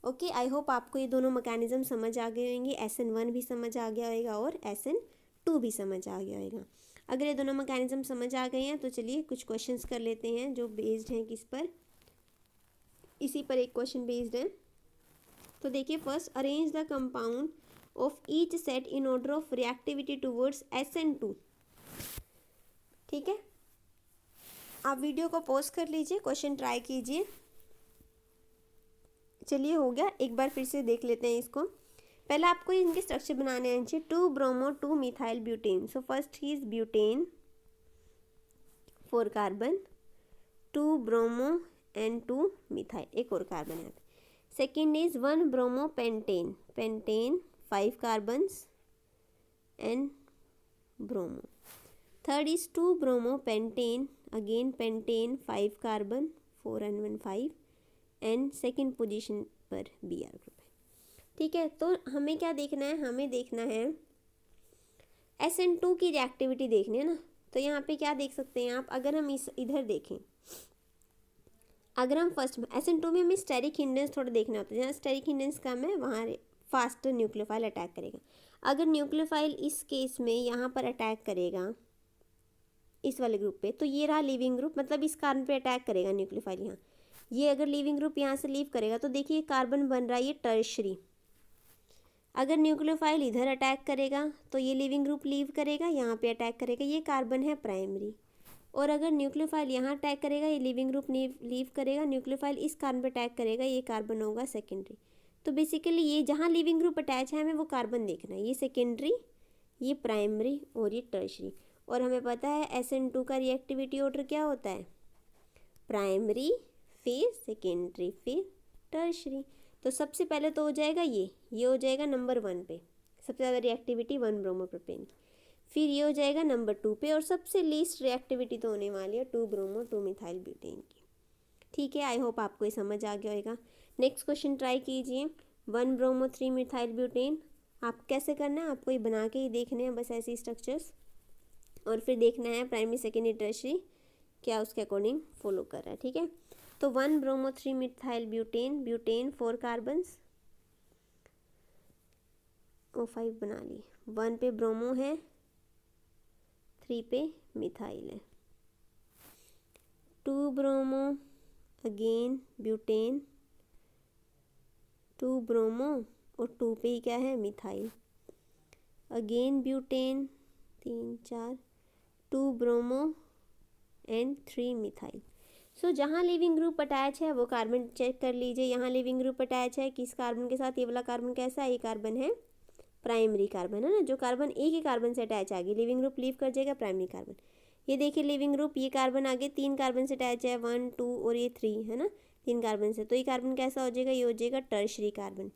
ओके, आई होप आपको ये दोनों मैकेनिज्म समझ आ गए होंगे, SN1 भी समझ आ गया होगा और SN2 भी समझ आ गया होगा। अगर ये दोनों मैकेनिज्म समझ आ गए हैं तो चलिए कुछ क्वेश्चंस कर लेते हैं जो बेस्ड हैं किस पर, इसी पर एक क्वेश्चन बेस्ड है। तो देखिए, first arrange the compound of each set in order of reactivity towards SN2। ठीक है, आप वीडियो को पॉज कर लीजिए, क्वेश्चन ट्राई कीजिए। चलिए, हो गया, एक बार फिर से देख लेते हैं इसको। पहले आपको इनके स्ट्रक्चर बनाने आने चाहिए। 2 bromo 2 methyl butane. So first is butane 4 carbon, 2 bromo and 2 methyl, एक और कार्बन है। Second is 1 bromo pentane, pentane 5 carbons and bromo. Third is 2 bromo pentane, again pentane 5 carbon 4 and 1 5 and second position पर Br group है। ठीक है, तो हमें क्या देखना है, हमें देखना है SN2 की रिएक्टिविटी देखनी है ना। तो यहाँ पे क्या देख सकते हैं आप, अगर हम इधर देखें, अगर हम फर्स्ट SN2 में हमें स्टेरिक हिंडेंस थोड़ा देखना होता है, जहाँ स्टेरिक हिंडेंस कम है वहाँ फास्ट न्यूक्लियोफाइल अटैक करेगा। अगर न्यूक्लियोफाइल इस केस में यहाँ पर अटैक करेगा इस वाले ग्रुप पे, तो ये रहा लीविंग ग्रुप, मतलब इस कार्बन पे अटैक करेगा न्यूक्लियोफाइल यहाँ। ये अगर लीविंग ग्रुप यहाँ से लीव करेगा तो देखिए कार्बन बन रहा है ये टर्शरी। अगर न्यूक्लियोफाइल इधर अटैक करेगा तो ये लीविंग ग्रुप लीव करेगा, यहाँ पे अटैक करेगा, ये कार्बन है प्राइमरी। और अगर न्यूक्लियोफाइल यहाँ अटैक करेगा, ये लीविंग ग्रुप लीव करेगा, न्यूक्लियोफाइल इस कार्बन पे अटैक करेगा, ये कार्बन होगा सेकेंडरी। तो बेसिकली ये जहाँ लीविंग ग्रुप अटैच है हमें वो कार्बन देखना है, ये सेकेंडरी, ये प्राइमरी और ये टर्शरी। और हमें पता है SN2 का रिएक्टिविटी ऑर्डर क्या होता है, प्राइमरी फिर सेकेंडरी फिर टर्शरी। तो सबसे पहले तो हो जाएगा ये हो जाएगा नंबर 1 पे, सबसे ज़्यादा रिएक्टिविटी 1 ब्रोमोप्रोपेन की। फिर ये हो जाएगा नंबर 2 पे, और सबसे लीस्ट रिएक्टिविटी तो होने वाली है 2 ब्रोमो 2 मिथाइल ब्यूटेन की। ठीक है, आई होप आपको ये समझ आ गया होगा। नेक्स्ट क्वेश्चन ट्राई कीजिए, 1 ब्रोमो 3 मिथाइल ब्यूटेन। आप कैसे करना है, आपको ये बना के ही देखने हैं बस ऐसे स्ट्रक्चर्स, और फिर देखना है प्राइमरी सेकेंडरी टर्शरी क्या उसके अकॉर्डिंग फॉलो कर रहा है। ठीक है, तो 1 bromo 3 methyl butane, butane 4 carbons, O5 बना ली, 1 पे ब्रोमो है, 3 पे मिथाइल है, 2 ब्रोमो अगेन ब्यूटेन, 2 ब्रोमो और 2 पे ही क्या है methyl, again butane 3 4, 2 bromo and 3 methyl. So जहाँ लिविंग ग्रुप अटैच है वो कार्बन चेक कर लीजिए। यहाँ लिविंग ग्रुप अटैच है किस कार्बन के साथ, ये वाला कार्बन कैसा है, ये कार्बन है प्राइमरी कार्बन है ना, जो कार्बन एक ही कार्बन से अटैच आ गई, लिविंग ग्रुप लीव कर जाएगा प्राइमरी कार्बन। ये देखिए लिविंग ग्रुप, ये कार्बन आगे 3 कार्बन से अटैच है, 1 2 और ये 3 है ना, 3 कार्बन से। तो ये कार्बन कैसा हो जाएगा, ये हो जाएगा टर्शरी कार्बन।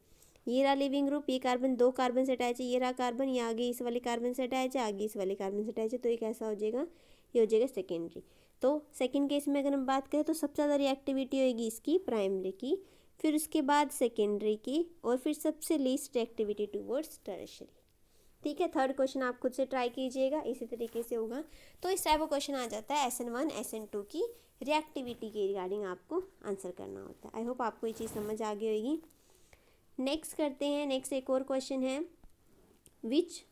ये रहा लिविंग ग्रुप, ये कार्बन 2 कार्बन से अटैच है, ये रहा कार्बन, ये आगे इस वाले कार्बन से अटैच है, आगे इस वाले कार्बन से अटैच है, तो ये कैसा हो जाएगा, ये हो जाएगा सेकेंडरी। तो सेकेंड केस में अगर हम बात करें तो सबसे ज़्यादा रिएक्टिविटी होगी इसकी प्राइमरी की, फिर उसके बाद सेकेंडरी की, और फिर सबसे लीस्ट रिएक्टिविटी टुवर्ड्स टर्शरी। ठीक है, थर्ड क्वेश्चन आप खुद से ट्राई कीजिएगा, इसी तरीके से होगा। तो इस टाइप का क्वेश्चन आ जाता है SN1 SN2 की रिएक्टिविटी के रिगार्डिंग आपको आंसर करना होता है। आई होप आपको ये चीज़ समझ आ गई होगी। नेक्स्ट करते हैं, नेक्स्ट एक और क्वेश्चन है, which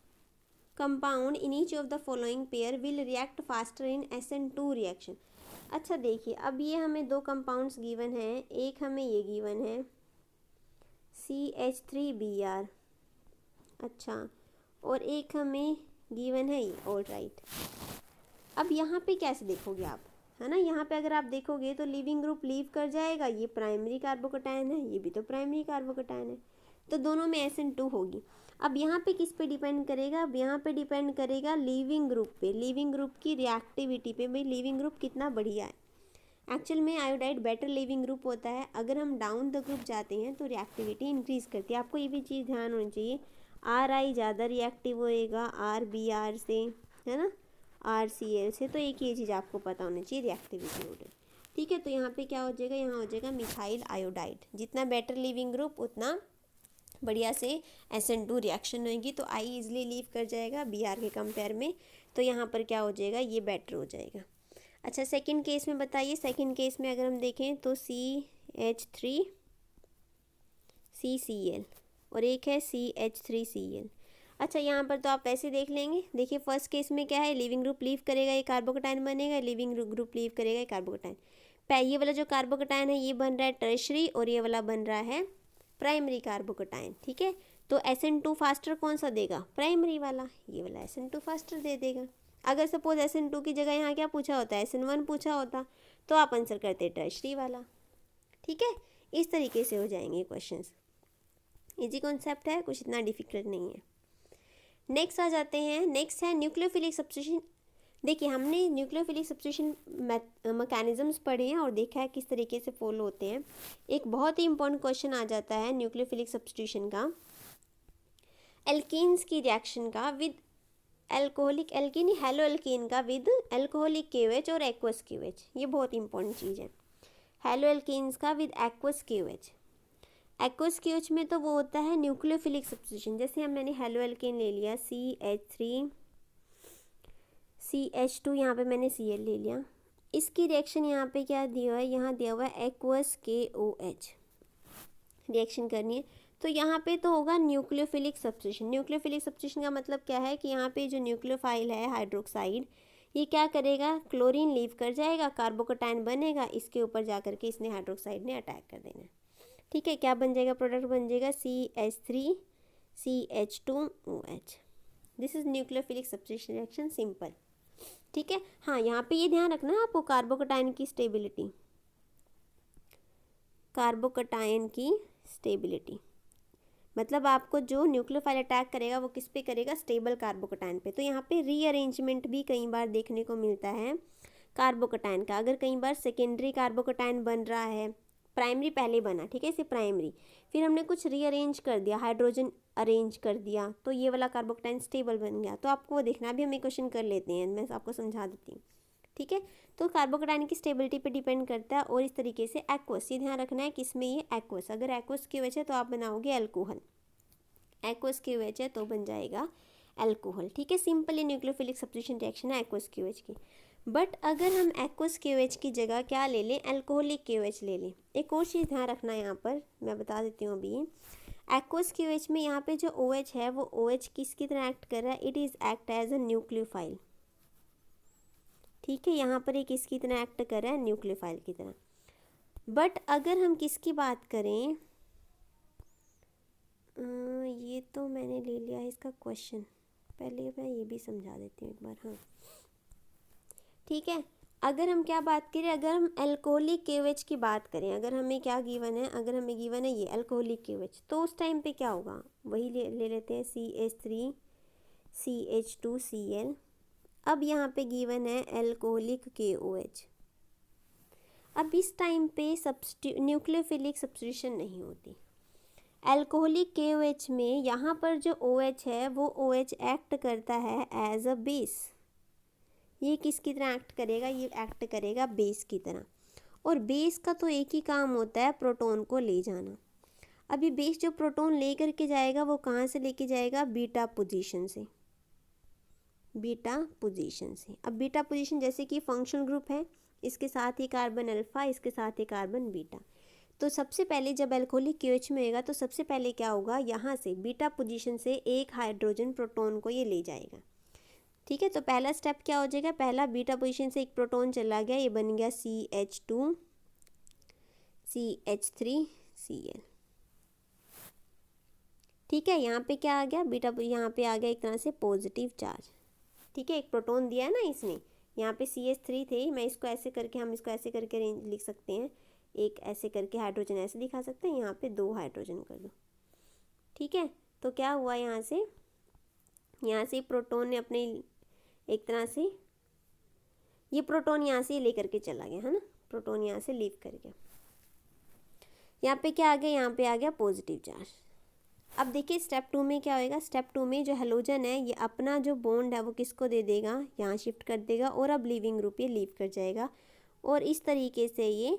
compound in each of the following pair will react faster in SN2 reaction. अच्छा देखिए, अब ये हमें 2 कंपाउंड्स गिवन हैं, एक हमें ये गिवन है CH3Br, अच्छा, और एक हमें गिवन है ये, ऑल राइट। अब यहाँ पे कैसे देखोगे आप, है ना, यहाँ पे अगर आप देखोगे तो लिविंग ग्रुप लीव कर जाएगा, ये प्राइमरी कार्बोकैटायन है, ये भी तो प्राइमरी कार्बोकैटायन है, तो दोनों में SN2 होगी। अब यहाँ पे किस पे डिपेंड करेगा, अब यहाँ पे डिपेंड करेगा लिविंग ग्रुप पे, लिविंग ग्रुप की रिएक्टिविटी पे, भाई लिविंग ग्रुप कितना बढ़िया है। एक्चुअल में आयोडाइड बेटर लिविंग ग्रुप होता है, अगर हम डाउन द ग्रुप जाते हैं तो रिएक्टिविटी इंक्रीज करती है। आपको ये भी चीज़ ध्यान होनी चाहिए, RI ज़्यादा रिएक्टिव होएगा RBr से, है ना, RCl से, तो एक ये चीज़ आपको पता होनी चाहिए रिएक्टिविटी ऑर्डर। ठीक है, तो यहाँ पे क्या हो जाएगा, यहाँ हो जाएगा मिथाइल आयोडाइड, जितना बेटर लिविंग ग्रुप उतना बढ़िया से SN2 रिएक्शन होगी, तो I इजली लीव कर जाएगा Br के कंपेयर में, तो यहाँ पर क्या हो जाएगा, ये बेटर हो जाएगा। अच्छा, सेकंड केस में बताइए, सेकंड केस में अगर हम देखें तो CH3CCl और एक है CH3Cl। अच्छा, यहाँ पर तो आप वैसे देख लेंगे, देखिए फर्स्ट केस में क्या है, लिविंग ग्रुप लीव करेगा ये कार्बोकैटायन बनेगा, लिविंग ग्रुप लीव करेगा ये कार्बोकैटायन। ये वाला जो कार्बोकैटायन है ये बन रहा है टर्शरी, और ये वाला बन रहा है प्राइमरी कार्बोकैटायन। ठीक है, तो SN2 फास्टर कौन सा देगा, प्राइमरी वाला, ये वाला SN2 फास्टर दे देगा। अगर सपोज SN2 की जगह यहाँ क्या पूछा होता है, SN1 पूछा होता, तो आप आंसर करते टर्शरी वाला। ठीक है, इस तरीके से हो जाएंगे क्वेश्चंस। इजी कॉन्सेप्ट है, कुछ इतना डिफिकल्ट नहीं है। नेक्स्ट आ जाते हैं, नेक्स्ट है न्यूक्लियोफिलिक सब्स्टिट्यूशन। देखिए हमने न्यूक्लियोफिलिक सब्स्टिट्यूशन मैकेनिज्म्स पढ़े हैं और देखा है किस तरीके से फॉलो होते हैं। एक बहुत ही इंपॉर्टेंट क्वेश्चन आ जाता है न्यूक्लियोफिलिक सब्स्टिट्यूशन का, एल्कीन्स की रिएक्शन का with alcoholic alkene, hello alkene का विद एल्कोहलिक KOH और एक्वस KOH। ये बहुत इंपॉर्टेंट चीज़ है, हेलो एल्कीन्स का with aqueous KOH। Aqueous KOH में तो वो होता है न्यूक्लियोफिलिक सब्स्टिट्यूशन। जैसे मैंने हेलो एल्कीन ले लिया CH3 CH2, यहाँ पे मैंने Cl ले लिया, इसकी रिएक्शन यहाँ पे क्या दिया हुआ है, यहाँ दिया हुआ है एक्वस KOH रिएक्शन करनी है। तो यहाँ पे तो होगा न्यूक्लियोफिलिक सब्स्टिट्यूशन। न्यूक्लियोफिलिक सब्स्टिट्यूशन का मतलब क्या है कि यहाँ पे जो न्यूक्लियोफाइल है हाइड्रोक्साइड, ये क्या करेगा, क्लोरीन लीव कर जाएगा, कार्बोकटायन बनेगा, इसके ऊपर जा करके इसने हाइड्रोक्साइड ने अटैक कर देना। ठीक है, क्या बन जाएगा, प्रोडक्ट बन जाएगा CH3 CH2OH। This is nucleophilic substitution reaction, simple. ठीक है, हाँ यहाँ पे ये ध्यान रखना है आपको, कार्बोकटायन की स्टेबिलिटी, कार्बोकटायन की स्टेबिलिटी मतलब आपको जो न्यूक्लियोफाइल अटैक करेगा वो किस पे करेगा, स्टेबल कार्बोकटायन पे। तो यहाँ पे रीअरेंजमेंट भी कई बार देखने को मिलता है कार्बोकटायन का। अगर कई बार सेकेंडरी कार्बोकटायन बन रहा है, प्राइमरी पहले बना, ठीक है, इसे प्राइमरी, फिर हमने कुछ रीअरेंज कर दिया, हाइड्रोजन अरेंज कर दिया, तो ये वाला कार्बोकटायन स्टेबल बन गया। तो आपको वो देखना, अभी हम एक क्वेश्चन कर लेते हैं, मैं आपको समझा देती हूँ। ठीक है, तो कार्बोकटायन की स्टेबिलिटी पे डिपेंड करता है। और इस तरीके से एक्वस, ये ध्यान रखना है किसमें, ये एक्वस, अगर एक्वस KOH है तो आप बनाओगे अल्कोहल, एक्वस KOH है तो बन जाएगा अल्कोहल। ठीक है, सिंपल ये न्यूक्लियोफिलिक सब्स्टिट्यूशन रिएक्शन है एक्वस KOH की। बट अगर हम एक्वस KOH की जगह क्या ले लें, अल्कोहलिक KOH ले लें। एक और चीज़ ध्यान रखना है यहाँ पर, मैं बता देती हूँ अभी। एक्वस KOH में यहाँ पे जो OH है वो OH किसकी तरह एक्ट कर रहा है, it is act as a nucleophile. ठीक है, यहाँ पर ये किसकी तरह एक्ट कर रहा है, न्यूक्लियोफाइल की तरह। बट अगर हम किसकी बात करें, ये तो मैंने ले लिया है इसका क्वेश्चन, पहले मैं ये भी समझा देती हूँ एक बार। हाँ ठीक है, अगर हम क्या बात करें, अगर हम अल्कोहलिक KOH की बात करें, अगर हमें क्या गिवन है, अगर हमें गिवन है ये अल्कोहलिक KOH, तो उस टाइम पे क्या होगा, वही ले लेते हैं CH3 CH2Cl। अब यहाँ पे गिवन है अल्कोहलिक KOH। अब इस टाइम पे न्यूक्लियोफिलिक सब्स्टिट्यूशन नहीं होती। अल्कोहलिक KOH में यहाँ पर जो OH है वो OH एक्ट करता है एज अ बेस। ये किसकी तरह एक्ट करेगा, ये एक्ट करेगा बेस की तरह। और बेस का तो एक ही काम होता है, प्रोटॉन को ले जाना। अभी बेस जो प्रोटॉन ले करके जाएगा वो कहाँ से लेके जाएगा, बीटा पोजीशन से, बीटा पोजीशन से। अब बीटा पोजीशन जैसे कि फंक्शनल ग्रुप है, इसके साथ ही कार्बन अल्फा, इसके साथ ही कार्बन बीटा। तो सबसे पहले जब अल्कोहलिक KOH में होगा तो सबसे पहले क्या होगा, यहाँ से बीटा पोजीशन से एक हाइड्रोजन प्रोटॉन को ये ले जाएगा। ठीक है, तो पहला स्टेप क्या हो जाएगा, पहला बीटा पोजीशन से एक प्रोटॉन चला गया, ये बन गया CH2 CH3 Cl। ठीक है, यहाँ पे क्या आ गया, बीटा, यहाँ पे आ गया एक तरह से पॉजिटिव चार्ज। ठीक है, एक प्रोटॉन दिया है ना इसने, यहाँ पे CH3 थे, मैं इसको ऐसे करके, हम इसको ऐसे करके लिख सकते हैं, एक ऐसे करके हाइड्रोजन ऐसे दिखा सकते हैं, यहाँ पे 2 हाइड्रोजन कर दो। ठीक है, तो क्या हुआ, यहाँ से प्रोटॉन ने अपने एक तरह से, ये प्रोटॉन यहाँ से लेकर के चला गया है ना, प्रोटॉन यहाँ से लीव कर गया। यहाँ पे क्या आ गया, यहाँ पे आ गया पॉजिटिव चार्ज। अब देखिए स्टेप 2 में क्या होएगा, स्टेप 2 में जो हेलोजन है ये अपना जो बॉन्ड है वो किसको दे देगा, यहाँ शिफ्ट कर देगा, और अब लीविंग ग्रुप ये लीव कर जाएगा। और इस तरीके से ये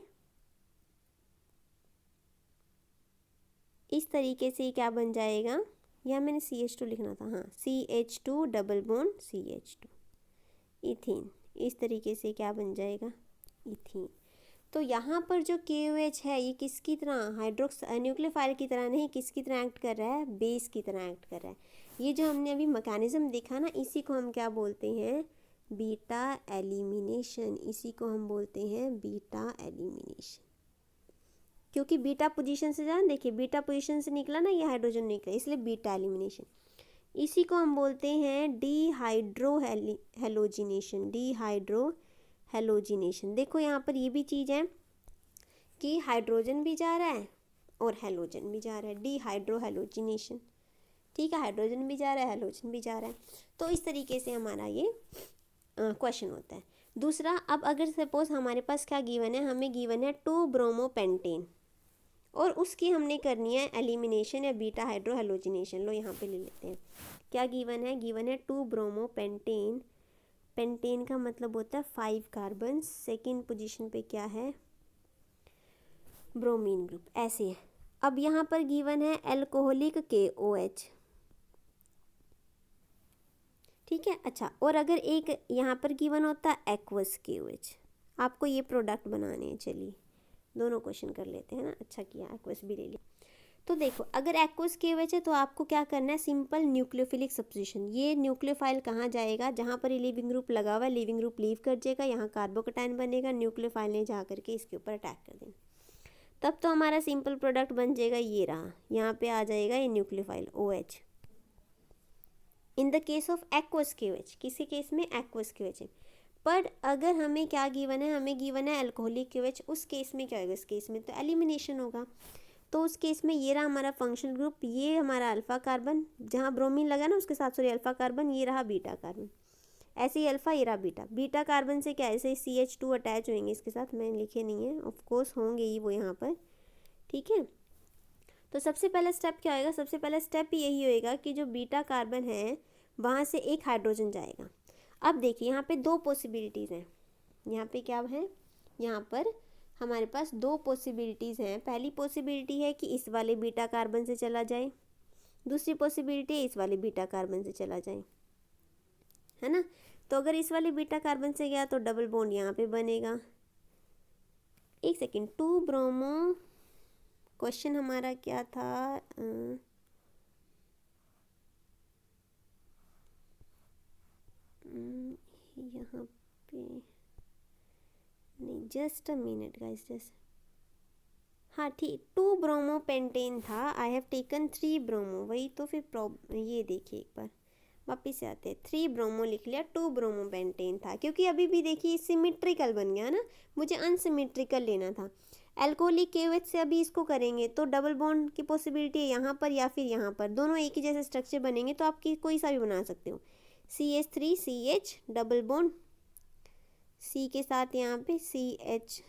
क्या बन जाएगा, यहाँ मैंने CH2 लिखना था, हाँ CH2 double bond CH2, ethene. इस तरीके से क्या बन जाएगा, इथीन। तो यहाँ पर जो KOH है ये किसकी तरह, न्यूक्लियोफाइल की तरह नहीं, किसकी तरह एक्ट कर रहा है, बेस की तरह एक्ट कर रहा है। ये जो हमने अभी मैकेनिज्म देखा ना, इसी को हम क्या बोलते हैं, बीटा एलिमिनेशन। इसी को हम बोलते हैं बीटा एलिमिनेशन, क्योंकि बीटा पोजीशन से जान, देखिए बीटा पोजीशन से निकला ना, ये हाइड्रोजन निकला, इसलिए बीटा एलिमिनेशन। इसी को हम बोलते हैं डिहाइड्रो हेलोजिनेशन, डिहाइड्रो हेलोजिनेशन। देखो यहाँ पर ये भी चीज़ है कि हाइड्रोजन भी जा रहा है और हैलोजन भी जा रहा है, डिहाइड्रोहैलोजिनेशन। ठीक है, हाइड्रोजन भी जा रहा है, हैलोजन भी जा रहा है। तो इस तरीके से हमारा ये क्वेश्चन होता है। दूसरा, अब अगर सपोज हमारे पास क्या गिवन है, हमें गिवन है 2 ब्रोमोपेंटेन और उसकी हमने करनी है एलिमिनेशन या बीटा हाइड्रोहैलोजिनेशन। लो यहाँ पे ले लेते हैं, क्या गिवन है, गिवन है 2 ब्रोमोपेंटेन। पेंटेन का मतलब होता है 5 कार्बन, सेकेंड पोजीशन पे क्या है, ब्रोमीन ग्रुप, ऐसे है। अब यहाँ पर गिवन है एल्कोहलिक KOH। ठीक है, अच्छा, और अगर एक यहाँ पर गिवन होता है एक्वस KOH, आपको ये प्रोडक्ट बनाने हैं। चलिए दोनों क्वेश्चन कर लेते हैं ना, अच्छा किया एक्वस भी ले लिया। तो देखो, अगर एक्वस KOH है तो आपको क्या करना है, सिंपल न्यूक्लियोफिलिक सब्स्टिट्यूशन। ये न्यूक्लियोफाइल कहाँ जाएगा, जहाँ पर ये लिविंग ग्रुप लगा हुआ है, लिविंग ग्रुप लीव कर जाएगा, यहाँ कार्बोकटायन बनेगा, न्यूक्लियोफाइल ने जा करके इसके ऊपर अटैक कर देना, तब तो हमारा सिंपल प्रोडक्ट बन जाएगा, ये रहा, यहाँ पे आ जाएगा ये nucleophile OH। In the case of aqueous KOH, किसी केस में एक्वस KOH है। पर अगर हमें क्या गिवन है, हमें गिवन है अल्कोहलिक KOH, उस केस में क्या होगा, इस केस में तो एलिमिनेशन होगा। तो उस केस में ये रहा हमारा फंक्शनल ग्रुप, ये हमारा अल्फा कार्बन, जहाँ ब्रोमीन लगा ना उसके साथ सॉरी अल्फा कार्बन, ये रहा बीटा कार्बन, ऐसे ही अल्फा, ये रहा बीटा। बीटा कार्बन से क्या ऐसे CH2 अटैच होंगे इसके साथ, मैं लिखे नहीं है, ऑफ कोर्स होंगे ही वो यहाँ पर। ठीक है, तो सबसे पहला स्टेप क्या होएगा, सबसे पहला स्टेप यही होएगा कि जो बीटा कार्बन है वहाँ से एक हाइड्रोजन जाएगा। अब देखिए यहाँ पे 2 पॉसिबिलिटीज़ हैं, यहाँ पे क्या है, यहाँ पर हमारे पास 2 पॉसिबिलिटीज़ हैं। पहली पॉसिबिलिटी है कि इस वाले बीटा कार्बन से चला जाए, दूसरी पॉसिबिलिटी है इस वाले बीटा कार्बन से चला जाए, है ना। तो अगर इस वाले बीटा कार्बन से गया तो डबल बॉन्ड यहाँ पे बनेगा। एक सेकेंड, 2 ब्रोमो, क्वेश्चन हमारा क्या था, यहाँ पे नहीं, just a minute guys, just, हाँ ठीक, 2 ब्रोमो पेंटेन था, आई हैव टेकन 3 ब्रोमो, वही तो फिर ये देखिए एक बार वापिस से आते हैं, 3 ब्रोमो लिख लिया, 2 ब्रोमो पेंटेन था, क्योंकि अभी भी देखिए सिमेट्रिकल बन गया ना, मुझे अनसिमेट्रिकल लेना था। एल्कोहलिक KOH से अभी इसको करेंगे तो डबल बॉन्ड की पॉसिबिलिटी है यहाँ पर या फिर यहाँ पर, दोनों एक ही जैसे स्ट्रक्चर बनेंगे, तो आप कोई सा भी बना सकते हो। CH3CH डबल बॉन्ड, C के साथ यहाँ पे CH,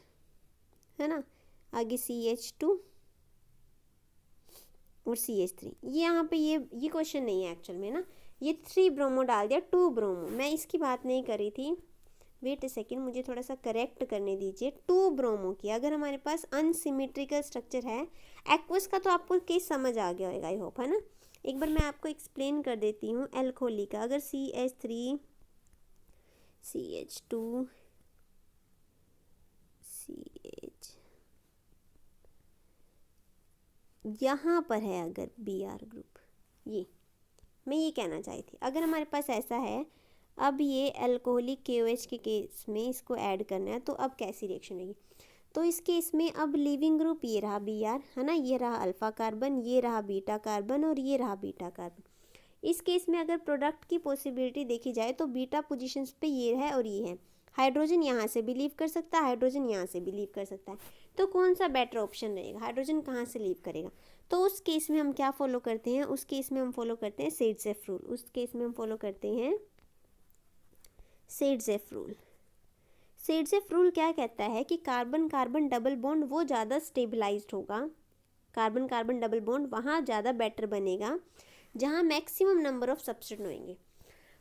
है ना, आगे CH2 और CH3। ये यहाँ पे ये क्वेश्चन नहीं है एक्चुअल में ना, ये 3 ब्रोमो डाल दिया, 2 ब्रोमो, मैं इसकी बात नहीं कर रही थी, वेट अ सेकेंड, मुझे थोड़ा सा करेक्ट करने दीजिए। 2 ब्रोमो की अगर हमारे पास अनसिमेट्रिकल स्ट्रक्चर है, एक्वस का तो आपको केस समझ आ गया होगा आई होप, है ना। एक बार मैं आपको एक्सप्लेन कर देती हूँ। एल्कोहलिक का अगर CH3 CH2 CH यहाँ पर है, अगर BR ग्रुप, ये मैं ये कहना चाही थी, अगर हमारे पास ऐसा है, अब ये अल्कोहलिक KOH के केस में इसको ऐड करना है, तो अब कैसी रिएक्शन रहेगी। तो इस केस में अब लिविंग ग्रुप ये रहा BR, है ना, ये रहा अल्फा कार्बन, ये रहा बीटा कार्बन और ये रहा बीटा कार्बन। इस केस में अगर प्रोडक्ट की पॉसिबिलिटी देखी जाए तो बीटा पोजीशंस पे ये है और ये है, हाइड्रोजन यहाँ से भी लीव कर सकता है, हाइड्रोजन यहाँ से भी लीव कर सकता है, तो कौन सा बेटर ऑप्शन रहेगा, हाइड्रोजन कहाँ से लीव करेगा। तो उस केस में हम क्या फॉलो करते हैं, उस केस में हम फॉलो करते हैं सेडजेफ रूल, उस केस में हम फॉलो करते हैं सेडजेफ रूल। सेडजेफ रूल क्या कहता है कि कार्बन कार्बन डबल बॉन्ड वो ज़्यादा स्टेबलाइज्ड होगा, कार्बन कार्बन डबल बॉन्ड वहाँ ज़्यादा बेटर बनेगा जहाँ मैक्सिमम नंबर ऑफ सब्स्टिट्यूट होंगे।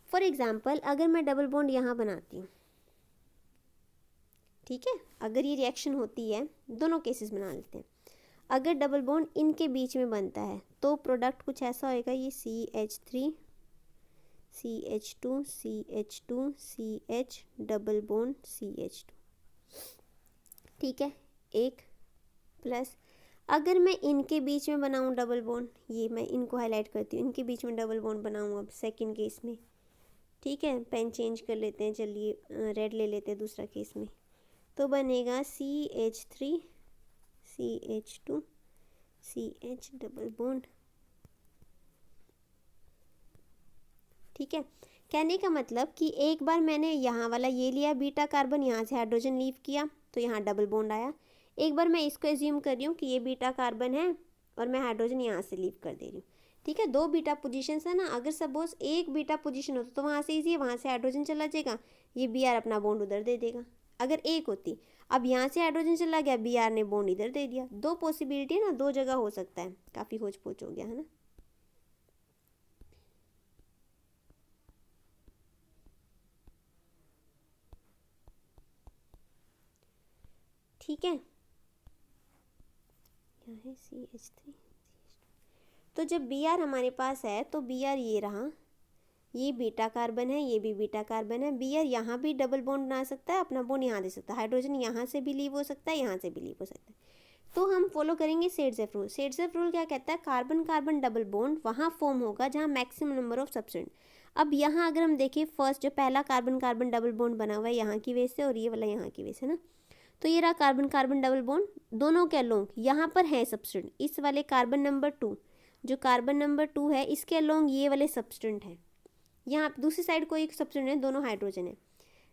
फॉर एग्जांपल अगर मैं डबल बॉन्ड यहाँ बनाती हूँ, ठीक है, अगर ये रिएक्शन होती है, दोनों केसेस बना लेते हैं, अगर डबल बॉन्ड इनके बीच में बनता है तो प्रोडक्ट कुछ ऐसा होएगा, ये CH3 CH2 CH2 CH double bond CH2, ठीक है, एक प्लस अगर मैं इनके बीच में बनाऊँ डबल बॉन्ड, ये मैं इनको हाईलाइट करती हूँ, इनके बीच में डबल बॉन्ड बनाऊँ अब सेकंड केस में, ठीक है, पेन चेंज कर लेते हैं, चलिए रेड ले लेते हैं दूसरा केस में, तो बनेगा CH3 CH2 CH double bond, ठीक है। कहने का मतलब कि एक बार मैंने यहाँ वाला ये लिया बीटा कार्बन, यहाँ से हाइड्रोजन लीव किया तो यहाँ डबल बॉन्ड आया, एक बार मैं इसको एज्यूम कर रही हूँ कि ये बीटा कार्बन है और मैं हाइड्रोजन यहाँ से लीव कर दे रही हूँ, ठीक है। 2 बीटा पोजीशन है ना, अगर सपोज एक बीटा पोजीशन होता तो वहाँ से इजी है, वहाँ से हाइड्रोजन चला जाएगा, ये Br अपना बॉन्ड उधर दे देगा। अगर एक होती, अब यहाँ से हाइड्रोजन चला गया, Br ने बॉन्ड इधर दे दिया। 2 पॉसिबिलिटी है ना, 2 जगह हो सकता है। काफ़ी होच पोच हो गया है ना। ठीक है, क्या है CH3। तो जब Br हमारे पास है तो Br ये रहा, ये बीटा कार्बन है, ये भी बीटा कार्बन है। Br यहाँ भी डबल बॉन्ड बना सकता है, अपना बॉन्ड यहाँ दे सकता है, हाइड्रोजन यहाँ से भी लीव हो सकता है, यहाँ से भी लीव हो सकता है। तो हम फॉलो करेंगे सेडजेफ रूल। सेडजेफ रूल क्या कहता है, कार्बन कार्बन डबल बॉन्ड वहाँ फॉर्म होगा जहाँ मैक्सिमम नंबर ऑफ सब्सटेंट। अब यहाँ अगर हम देखें, फर्स्ट जो पहला कार्बन कार्बन डबल बॉन्ड बना हुआ है यहाँ की वजह से और ये वाला यहाँ की वजह से ना, तो ये रहा कार्बन कार्बन डबल बॉन्ड, दोनों के अलोंग यहाँ पर है सब्सटेंट। इस वाले कार्बन नंबर 2, जो कार्बन नंबर 2 है, इसके अलोंग ये वाले सब्सटेंट है। यहाँ दूसरी साइड कोई एक सब्सटेंट है, दोनों हाइड्रोजन है।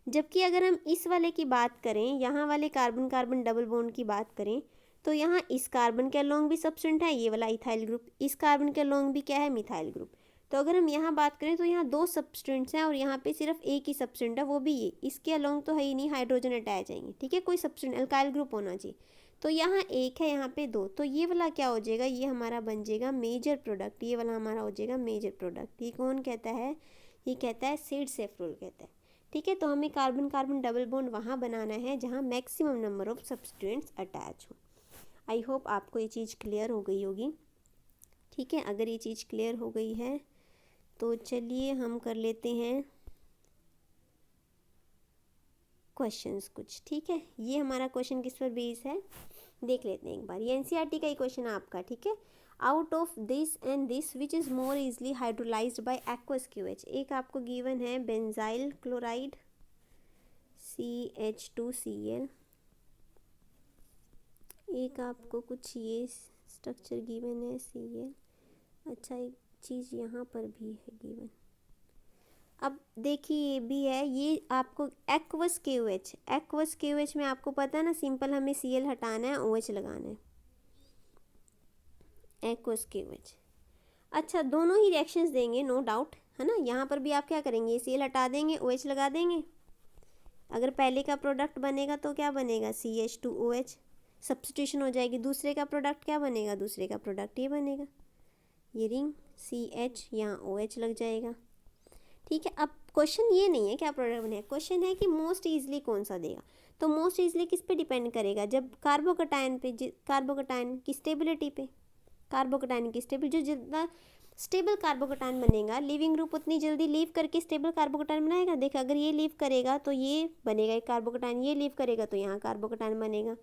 जबकि अगर हम इस वाले की बात करें, यहाँ वाले कार्बन कार्बन डबल बॉन्ड की बात करें, तो यहाँ इस कार्बन के अलोंग भी सब्सटेंट है, ये वाला इथाइल ग्रुप, इस कार्बन के अलोंग भी क्या है, मिथाइल ग्रुप। तो अगर हम यहाँ बात करें तो यहाँ 2 सब्सटेंट्स हैं और यहाँ पे सिर्फ एक ही सब्सटेंट है, वो भी ये, इसके अलोंग तो है ही नहीं, हाइड्रोजन अटैच आएंगे, ठीक है। कोई सब्सटेंट अल्काइल ग्रुप होना चाहिए। तो यहाँ एक है, यहाँ पे 2, तो ये वाला क्या हो जाएगा, ये हमारा बन जाएगा मेजर प्रोडक्ट, ये वाला हमारा हो जाएगा मेजर प्रोडक्ट। ये कौन कहता है, ये कहता है सेडजेफ रूल कहता है, ठीक है। तो हमें कार्बन कार्बन डबल बॉन्ड वहाँ बनाना है जहाँ maximum number of substances attach हो। आई होप आपको ये चीज़ क्लियर हो गई होगी, ठीक है। अगर ये चीज़ क्लियर हो गई है तो चलिए हम कर लेते हैं क्वेश्चंस कुछ, ठीक है। ये हमारा क्वेश्चन किस पर बेस है देख लेते हैं एक बार। ये एनसीईआरटी का ही क्वेश्चन है आपका, ठीक है। Out of this and this which is more easily hydrolysed bye aqueous QH। एक आपको गिवन है बेंजाइल क्लोराइड CH2Cl, एक आपको कुछ ये स्ट्रक्चर गिवन है Cl। अच्छा, एक चीज़ यहाँ पर भी है गिवन। अब देखिए ये भी है, ये आपको एक्वस KOH, एक्वस KOH में आपको पता है ना, सिंपल हमें Cl हटाना है, OH लगाना है, एक्वस KOH। अच्छा, दोनों ही रिएक्शंस देंगे नो डाउट, है ना। यहाँ पर भी आप क्या करेंगे, Cl हटा देंगे, OH लगा देंगे। अगर पहले का प्रोडक्ट बनेगा तो क्या बनेगा, CH2OH, सब्स्टिट्यूशन हो जाएगी। दूसरे का प्रोडक्ट क्या बनेगा, दूसरे का प्रोडक्ट ये बनेगा, ये रिंग CH, यहाँ OH लग जाएगा, ठीक है। अब क्वेश्चन ये नहीं है क्या प्रोडक्ट बनेगा, क्वेश्चन है कि मोस्ट ईजिली कौन सा देगा। तो मोस्ट ईजिली किस पे डिपेंड करेगा, जब कार्बोकटायन पे, कार्बोकटायन की स्टेबिलिटी पे, कार्बोकटायन की स्टेबिलिटी, जो जितना स्टेबल कार्बोकटायन बनेगा, लिविंग ग्रुप उतनी जल्दी लीव करके स्टेबल कार्बोकटायन बनाएगा। देखो, अगर ये लीव करेगा तो ये बनेगा एक कार्बोकटायन, ये लीव करेगा तो यहाँ कार्बोकटायन बनेगा।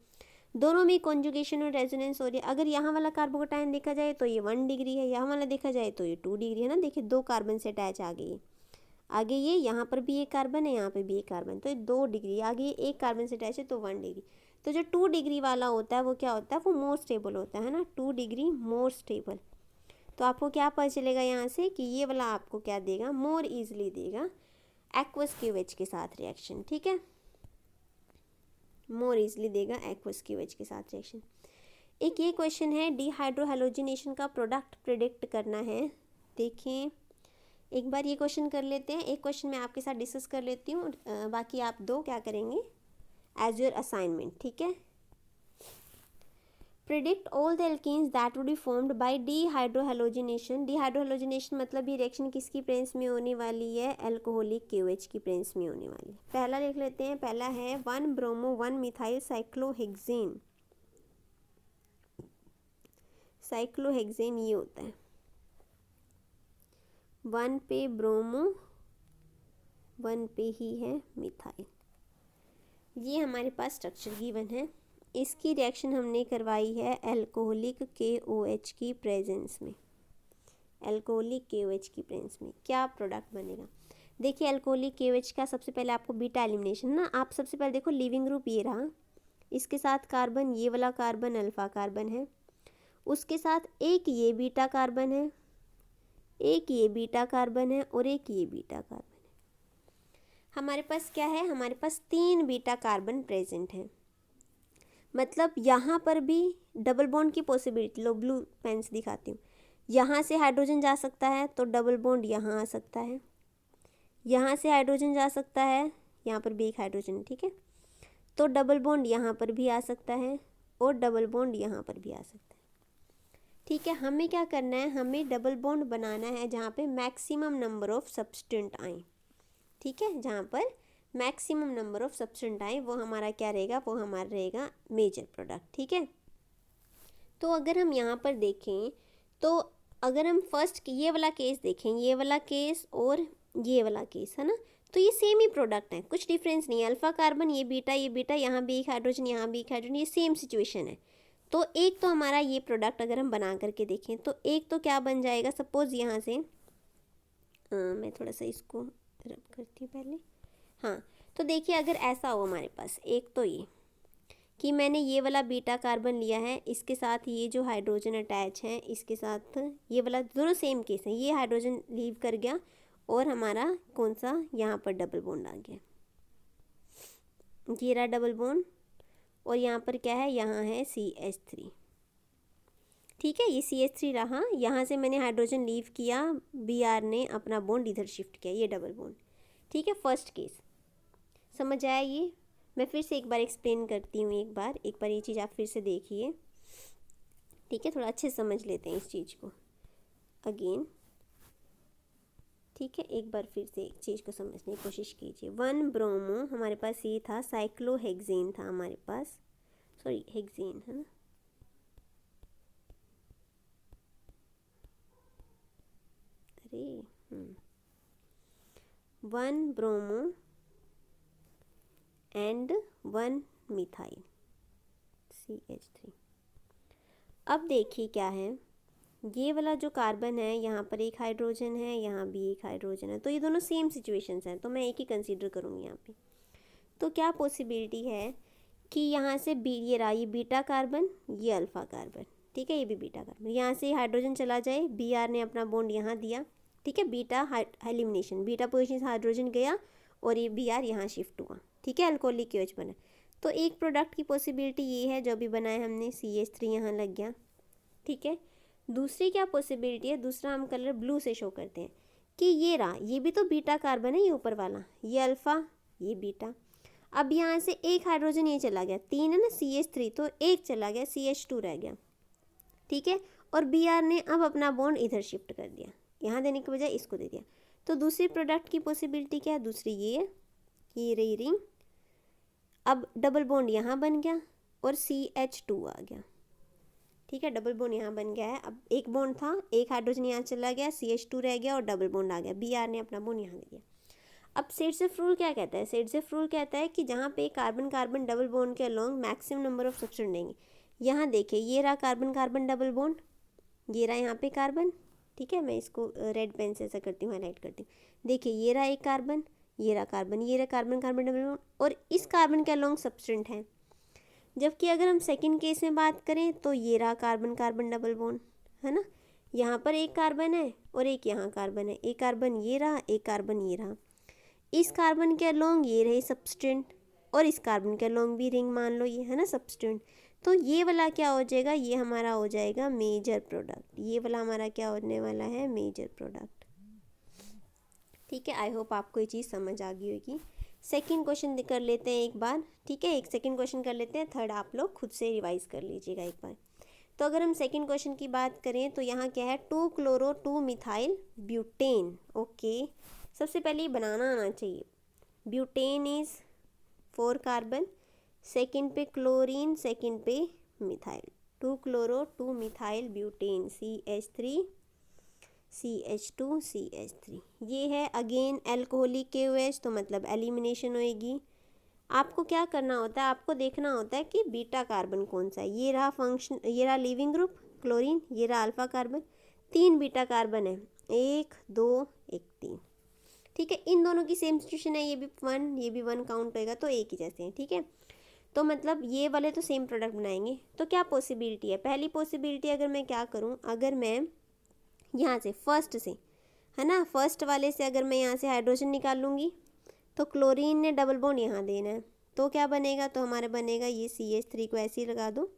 दोनों में कॉन्जुगेशन और रेजोनेंस हो रही है। अगर यहाँ वाला कार्बोकटायन देखा जाए तो ये 1 डिग्री है, यहाँ वाला देखा जाए तो ये 2 डिग्री है ना। देखिए 2 कार्बन से अटैच आ गई, आगे ये यहाँ पर भी एक कार्बन है, यहाँ पे भी एक कार्बन, तो ये 2 डिग्री, आगे एक कार्बन से अटैच है तो 1 डिग्री। तो जो 2 डिग्री वाला होता है वो क्या होता है, वो मोर स्टेबल होता है ना, 2 डिग्री मोर स्टेबल। तो आपको क्या पता चलेगा यहाँ से कि ये वाला आपको क्या देगा, मोर ईजिली देगा एक्वस QH के साथ रिएक्शन, ठीक है। मोर ईजिली देगा एक्वस QH के साथ रिएक्शन। एक ये क्वेश्चन है, डिहाइड्रोहेलोजिनेशन का प्रोडक्ट प्रिडिक्ट करना है। देखें एक बार ये क्वेश्चन कर लेते हैं, एक क्वेश्चन मैं आपके साथ डिस्कस कर लेती हूँ, बाकी आप 2 क्या करेंगे एज योर असाइनमेंट, ठीक है। Predict all the alkenes that would be formed by dehydrohalogenation. Dehydrohalogenation मतलब ये रिएक्शन किसकी प्रेजेंस में होने वाली है, अल्कोहलिक KOH की प्रेजेंस में होने वाली है। पहला लिख लेते हैं, पहला है 1 ब्रोमो 1 मिथाइल साइक्लोहेक्सेन। साइक्लोहेक्सेन ये होता है 1 पे ब्रोमो, 1 पे ही है मिथाइल। ये हमारे पास स्ट्रक्चर गिवन है, इसकी रिएक्शन हमने करवाई है अल्कोहलिक KOH की प्रेजेंस में, अल्कोहलिक KOH की प्रेजेंस में क्या प्रोडक्ट बनेगा। देखिए अल्कोहलिक KOH का सबसे पहले आपको बीटा एलिमिनेशन ना, आप सबसे पहले देखो लिविंग ग्रुप ये रहा, इसके साथ कार्बन, ये वाला कार्बन अल्फा कार्बन है, उसके साथ एक ये बीटा कार्बन है, एक ये बीटा कार्बन है और एक ये बीटा कार्बन है। हमारे पास क्या है, हमारे पास 3 बीटा कार्बन प्रेजेंट हैं। मतलब यहाँ पर भी डबल बॉन्ड की पॉसिबिलिटी, लो ब्लू पेन से दिखाती हूँ, यहाँ से हाइड्रोजन जा सकता है तो डबल बॉन्ड यहाँ आ सकता है, यहाँ से हाइड्रोजन जा सकता है, यहाँ पर भी एक हाइड्रोजन, ठीक है, तो डबल बॉन्ड यहाँ पर भी आ सकता है और डबल बॉन्ड यहाँ पर भी आ सकता है, ठीक है। हमें क्या करना है, हमें डबल बॉन्ड बनाना है जहाँ पे मैक्सिमम नंबर ऑफ सब्सटेंट आए, ठीक है, जहाँ पर मैक्सिमम नंबर ऑफ सब्सटेंट आए वो हमारा क्या रहेगा, वो हमारा रहेगा मेजर प्रोडक्ट, ठीक है। तो अगर हम यहाँ पर देखें तो अगर हम फर्स्ट ये वाला केस देखें, ये वाला केस और ये वाला केस, है ना, तो ये सेम ही प्रोडक्ट है, कुछ डिफरेंस नहीं है। अल्फा कार्बन, ये बीटा, यहाँ भी एक हाइड्रोजन, यहाँ भी एक हाइड्रोजन, ये सेम सिचुएशन है। तो एक तो हमारा ये प्रोडक्ट अगर हम बना करके देखें तो एक तो क्या बन जाएगा, सपोज यहाँ से मैं थोड़ा सा इसको रब करती हूँ पहले, हाँ, तो देखिए अगर ऐसा हो हमारे पास, एक तो ये कि मैंने ये वाला बीटा कार्बन लिया है, इसके साथ ये जो हाइड्रोजन अटैच है, इसके साथ ये वाला, दोनों सेम केस है, ये हाइड्रोजन लीव कर गया और हमारा कौन सा यहाँ पर डबल बॉन्ड आ गया, ये रहा डबल बॉन्ड, और यहाँ पर क्या है, यहाँ है CH3, ठीक है, ये CH3 रहा, यहाँ से मैंने हाइड्रोजन लीव किया, Br ने अपना बॉन्ड इधर शिफ्ट किया, ये डबल बॉन्ड, ठीक है। फर्स्ट केस समझ आया ये, मैं फिर से एक बार एक्सप्लेन करती हूँ, एक बार ये चीज़ आप फिर से देखिए, ठीक है, थोड़ा अच्छे से समझ लेते हैं इस चीज़ को अगेन, ठीक है, एक बार फिर से एक चीज़ को समझने की कोशिश कीजिए। 1 ब्रोमो हमारे पास ये था, साइक्लोहेक्सेन था हमारे पास, सॉरी हेक्सेन है ना, अरे 1 ब्रोमो एंड 1 मिथाइल CH3। अब देखिए क्या है, ये वाला जो कार्बन है, यहाँ पर एक हाइड्रोजन है, यहाँ भी एक हाइड्रोजन है, तो ये दोनों सेम सिचुएशंस हैं, तो मैं एक ही कंसीडर करूँगी यहाँ पे। तो क्या पॉसिबिलिटी है कि यहाँ से ये रहा, ये बीटा कार्बन, ये अल्फा कार्बन, ठीक है, ये भी बीटा कार्बन, यहाँ से हाइड्रोजन चला जाए, Br ने अपना बॉन्ड यहाँ दिया, ठीक है, बीटा एलिमिनेशन, बीटा पोजीशन से हाइड्रोजन गया और ये Br यहाँ शिफ्ट हुआ, ठीक है, अल्कोहलिक KOH बना। तो एक प्रोडक्ट की पॉसिबिलिटी ये है, जो भी बनाया हमने, CH3 यहाँ लग गया, ठीक है। दूसरी क्या पॉसिबिलिटी है, दूसरा हम कलर ब्लू से शो करते हैं कि ये रहा, ये भी तो बीटा कार्बन है, ये ऊपर वाला, ये अल्फ़ा, ये बीटा। अब यहाँ से एक हाइड्रोजन ये चला गया, 3 है ना, CH3, तो एक चला गया, CH2 रह गया, ठीक है, और Br ने अब अपना बॉन्ड इधर शिफ्ट कर दिया, यहाँ देने के बजाय इसको दे दिया। तो दूसरी प्रोडक्ट की पॉसिबिलिटी क्या है, दूसरी ये है, ये रही रिंग, अब डबल बॉन्ड यहाँ बन गया और CH2 आ गया, ठीक है, डबल बॉन्ड यहाँ बन गया है। अब एक बॉन्ड था, एक हाइड्रोजन यहाँ चला गया, CH2 रह गया और डबल बॉन्ड आ गया, Br ने अपना बॉन्ड यहाँ दे दिया। अब सेड्सफ रूल क्या कहता है, सेड्सफ रूल कहता है कि जहाँ पे कार्बन कार्बन डबल बॉन्ड के अलोंग मैक्सिमम नंबर ऑफ सब्सटेंट देंगे, यहाँ देखिए ये रहा कार्बन कार्बन डबल बॉन्ड, ये रहा यहाँ पे कार्बन, ठीक है, मैं इसको रेड पेन से ऐसा करती हूँ, हाईलाइट करती हूँ, देखिए ये रहा एक कार्बन, ये रहा कार्बन, ये रहा कार्बन कार्बन डबल बॉन्ड, और इस कार्बन के अलोंग सब्सटेंट है। जबकि अगर हम सेकंड केस में बात करें तो ये रहा कार्बन कार्बन डबल बॉन्ड, है ना, यहाँ पर एक कार्बन है और एक यहाँ कार्बन है, एक कार्बन ये रहा, एक कार्बन ये रहा, इस कार्बन के अलोंग ये रहे सब्सटेंट और इस कार्बन के अलोंग भी रिंग मान लो, ये है ना सब्सटेंट। तो ये वाला क्या हो जाएगा, ये हमारा हो जाएगा मेजर प्रोडक्ट, ये वाला हमारा क्या होने वाला है, मेजर प्रोडक्ट, ठीक है। आई होप आपको ये चीज़ समझ आ गई होगी। सेकंड क्वेश्चन कर लेते हैं एक बार, ठीक है, एक सेकंड क्वेश्चन कर लेते हैं, थर्ड आप लोग खुद से रिवाइज कर लीजिएगा एक बार। तो अगर हम सेकंड क्वेश्चन की बात करें तो यहाँ क्या है, 2 क्लोरो 2 मिथाइल ब्यूटेन, ओके। सबसे पहले ये बनाना आना चाहिए, ब्यूटेन इज़ 4 कार्बन, सेकंड पे क्लोरीन, सेकंड पे methyl, 2 chloro 2 methyl butane, CH3 CH2 CH3, ये है अगेन अल्कोहलिक KOH, तो मतलब एलिमिनेशन होएगी। आपको क्या करना होता है, आपको देखना होता है कि बीटा कार्बन कौन सा है, ये रहा फंक्शन, ये रहा लिविंग ग्रुप क्लोरीन, ये रहा अल्फा कार्बन, 3 बीटा कार्बन है, 1 2 1 3, ठीक है, इन दोनों की सेम सिचुएशन है, ये भी 1 ये भी 1 काउंट होएगा, तो एक ही जैसे हैं, ठीक है। तो मतलब ये वाले तो सेम प्रोडक्ट बनाएंगे। तो क्या पॉसिबिलिटी है, पहली पॉसिबिलिटी अगर मैं क्या करूँ, अगर मैं यहाँ से फर्स्ट से, है ना, फर्स्ट वाले से अगर मैं यहाँ से हाइड्रोजन निकाल लूँगी तो क्लोरीन ने डबल बॉन्ड यहाँ देना है, तो क्या बनेगा, तो हमारा बनेगा ये CH3 को ऐसे ही लगा दो,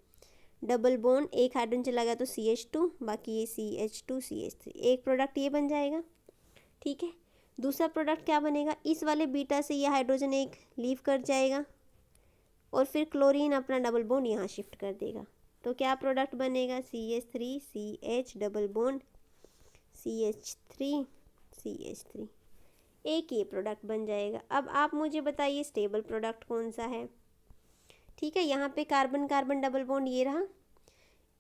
डबल बॉन्ड, एक हाइड्रोजन चला गया तो CH2, बाकी ये CH2 CH3, एक प्रोडक्ट ये बन जाएगा। ठीक है, दूसरा प्रोडक्ट क्या बनेगा, इस वाले बीटा से ये हाइड्रोजन एक लीव कर जाएगा और फिर क्लोरीन अपना डबल बॉन्ड यहाँ शिफ्ट कर देगा। तो क्या प्रोडक्ट बनेगा, CH3 CH double bond CH3 CH3, एक ये प्रोडक्ट बन जाएगा। अब आप मुझे बताइए स्टेबल प्रोडक्ट कौन सा है। ठीक है, यहाँ पे कार्बन कार्बन डबल बॉन्ड ये रहा,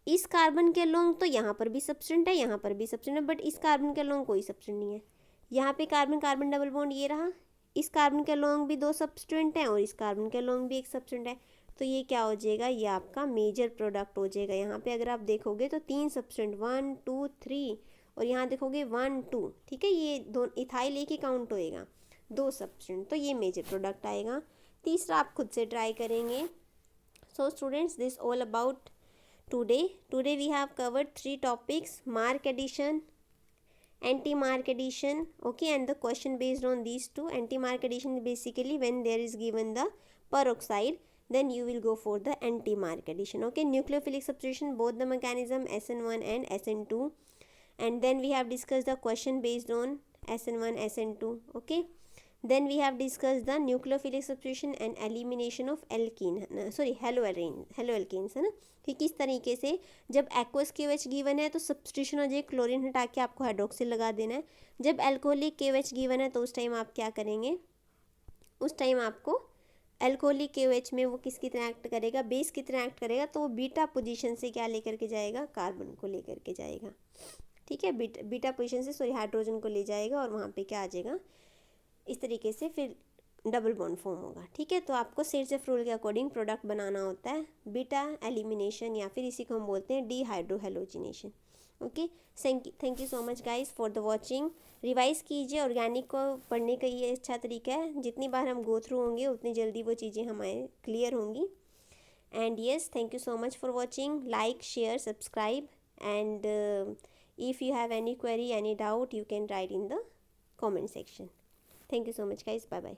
इस कार्बन के अलोंग तो यहाँ पर भी सब्सटेंट है, यहाँ पर भी सब्सटेंट है, बट इस कार्बन के अलोंग कोई सब्सटेंट नहीं है। यहाँ पे कार्बन कार्बन डबल बॉन्ड ये रहा, इस कार्बन के अलोंग भी दो सब्सटेंट हैं और इस कार्बन के अलोंग भी एक सब्सटेंट है। तो ये क्या हो जाएगा, ये आपका मेजर प्रोडक्ट हो जाएगा। यहाँ पे अगर आप देखोगे तो 3 सब्सटेंट 1 2 3, और यहाँ देखोगे 1 2, ठीक है, ये दो इथाइल एक ही काउंट होएगा, 2 सब्सटेंट, तो ये मेजर प्रोडक्ट आएगा। तीसरा आप खुद से ट्राई करेंगे। So students, this all about today we have covered 3 topics: mark addition, anti-mark addition, okay, and the question based on these two. Anti-mark addition basically when there is given the peroxide, then you will go for the anti-mark addition, okay. Nucleophilic substitution, both the mechanism SN1 and SN2, and then we have discussed the question based on SN1 SN2, okay. Then we have discussed the nucleophilic substitution and elimination of haloalkanes, है ना, कि किस तरीके से जब aqueous KOH given है तो substitution हो जाए, क्लोरीन हटा के आपको हाइड्रोक्सिल लगा देना है। जब एल्कोहलिक KOH गिवन है तो उस टाइम आप क्या करेंगे, उस टाइम आपको एल्कोहलिक KOH में वो किस तरह एक्ट करेगा, बेस की तरह एक्ट करेगा, तो वो बीटा पोजीशन से क्या लेकर के जाएगा, कार्बन को लेकर के जाएगा। ठीक है, बीटा पोजीशन से हाइड्रोजन को ले जाएगा और वहाँ पे क्या आ जाएगा, इस तरीके से फिर डबल बॉन्ड फॉर्म होगा। ठीक है, तो आपको सिरजेफ रूल के अकॉर्डिंग प्रोडक्ट बनाना होता है, बीटा एलिमिनेशन, या फिर इसी को हम बोलते हैं dehydrohalogenation. Okay, thank you so much guys for the watching. Revise कीजिए, ऑर्गेनिक को पढ़ने का ये अच्छा तरीका है, जितनी बार हम गो थ्रू होंगे उतनी जल्दी वो चीज़ें हमारे क्लियर होंगी। And yes, thank you so much for watching. Like, share, subscribe, and if you have any query, any doubt, you can write in the comment section. Thank you so much guys. Bye bye.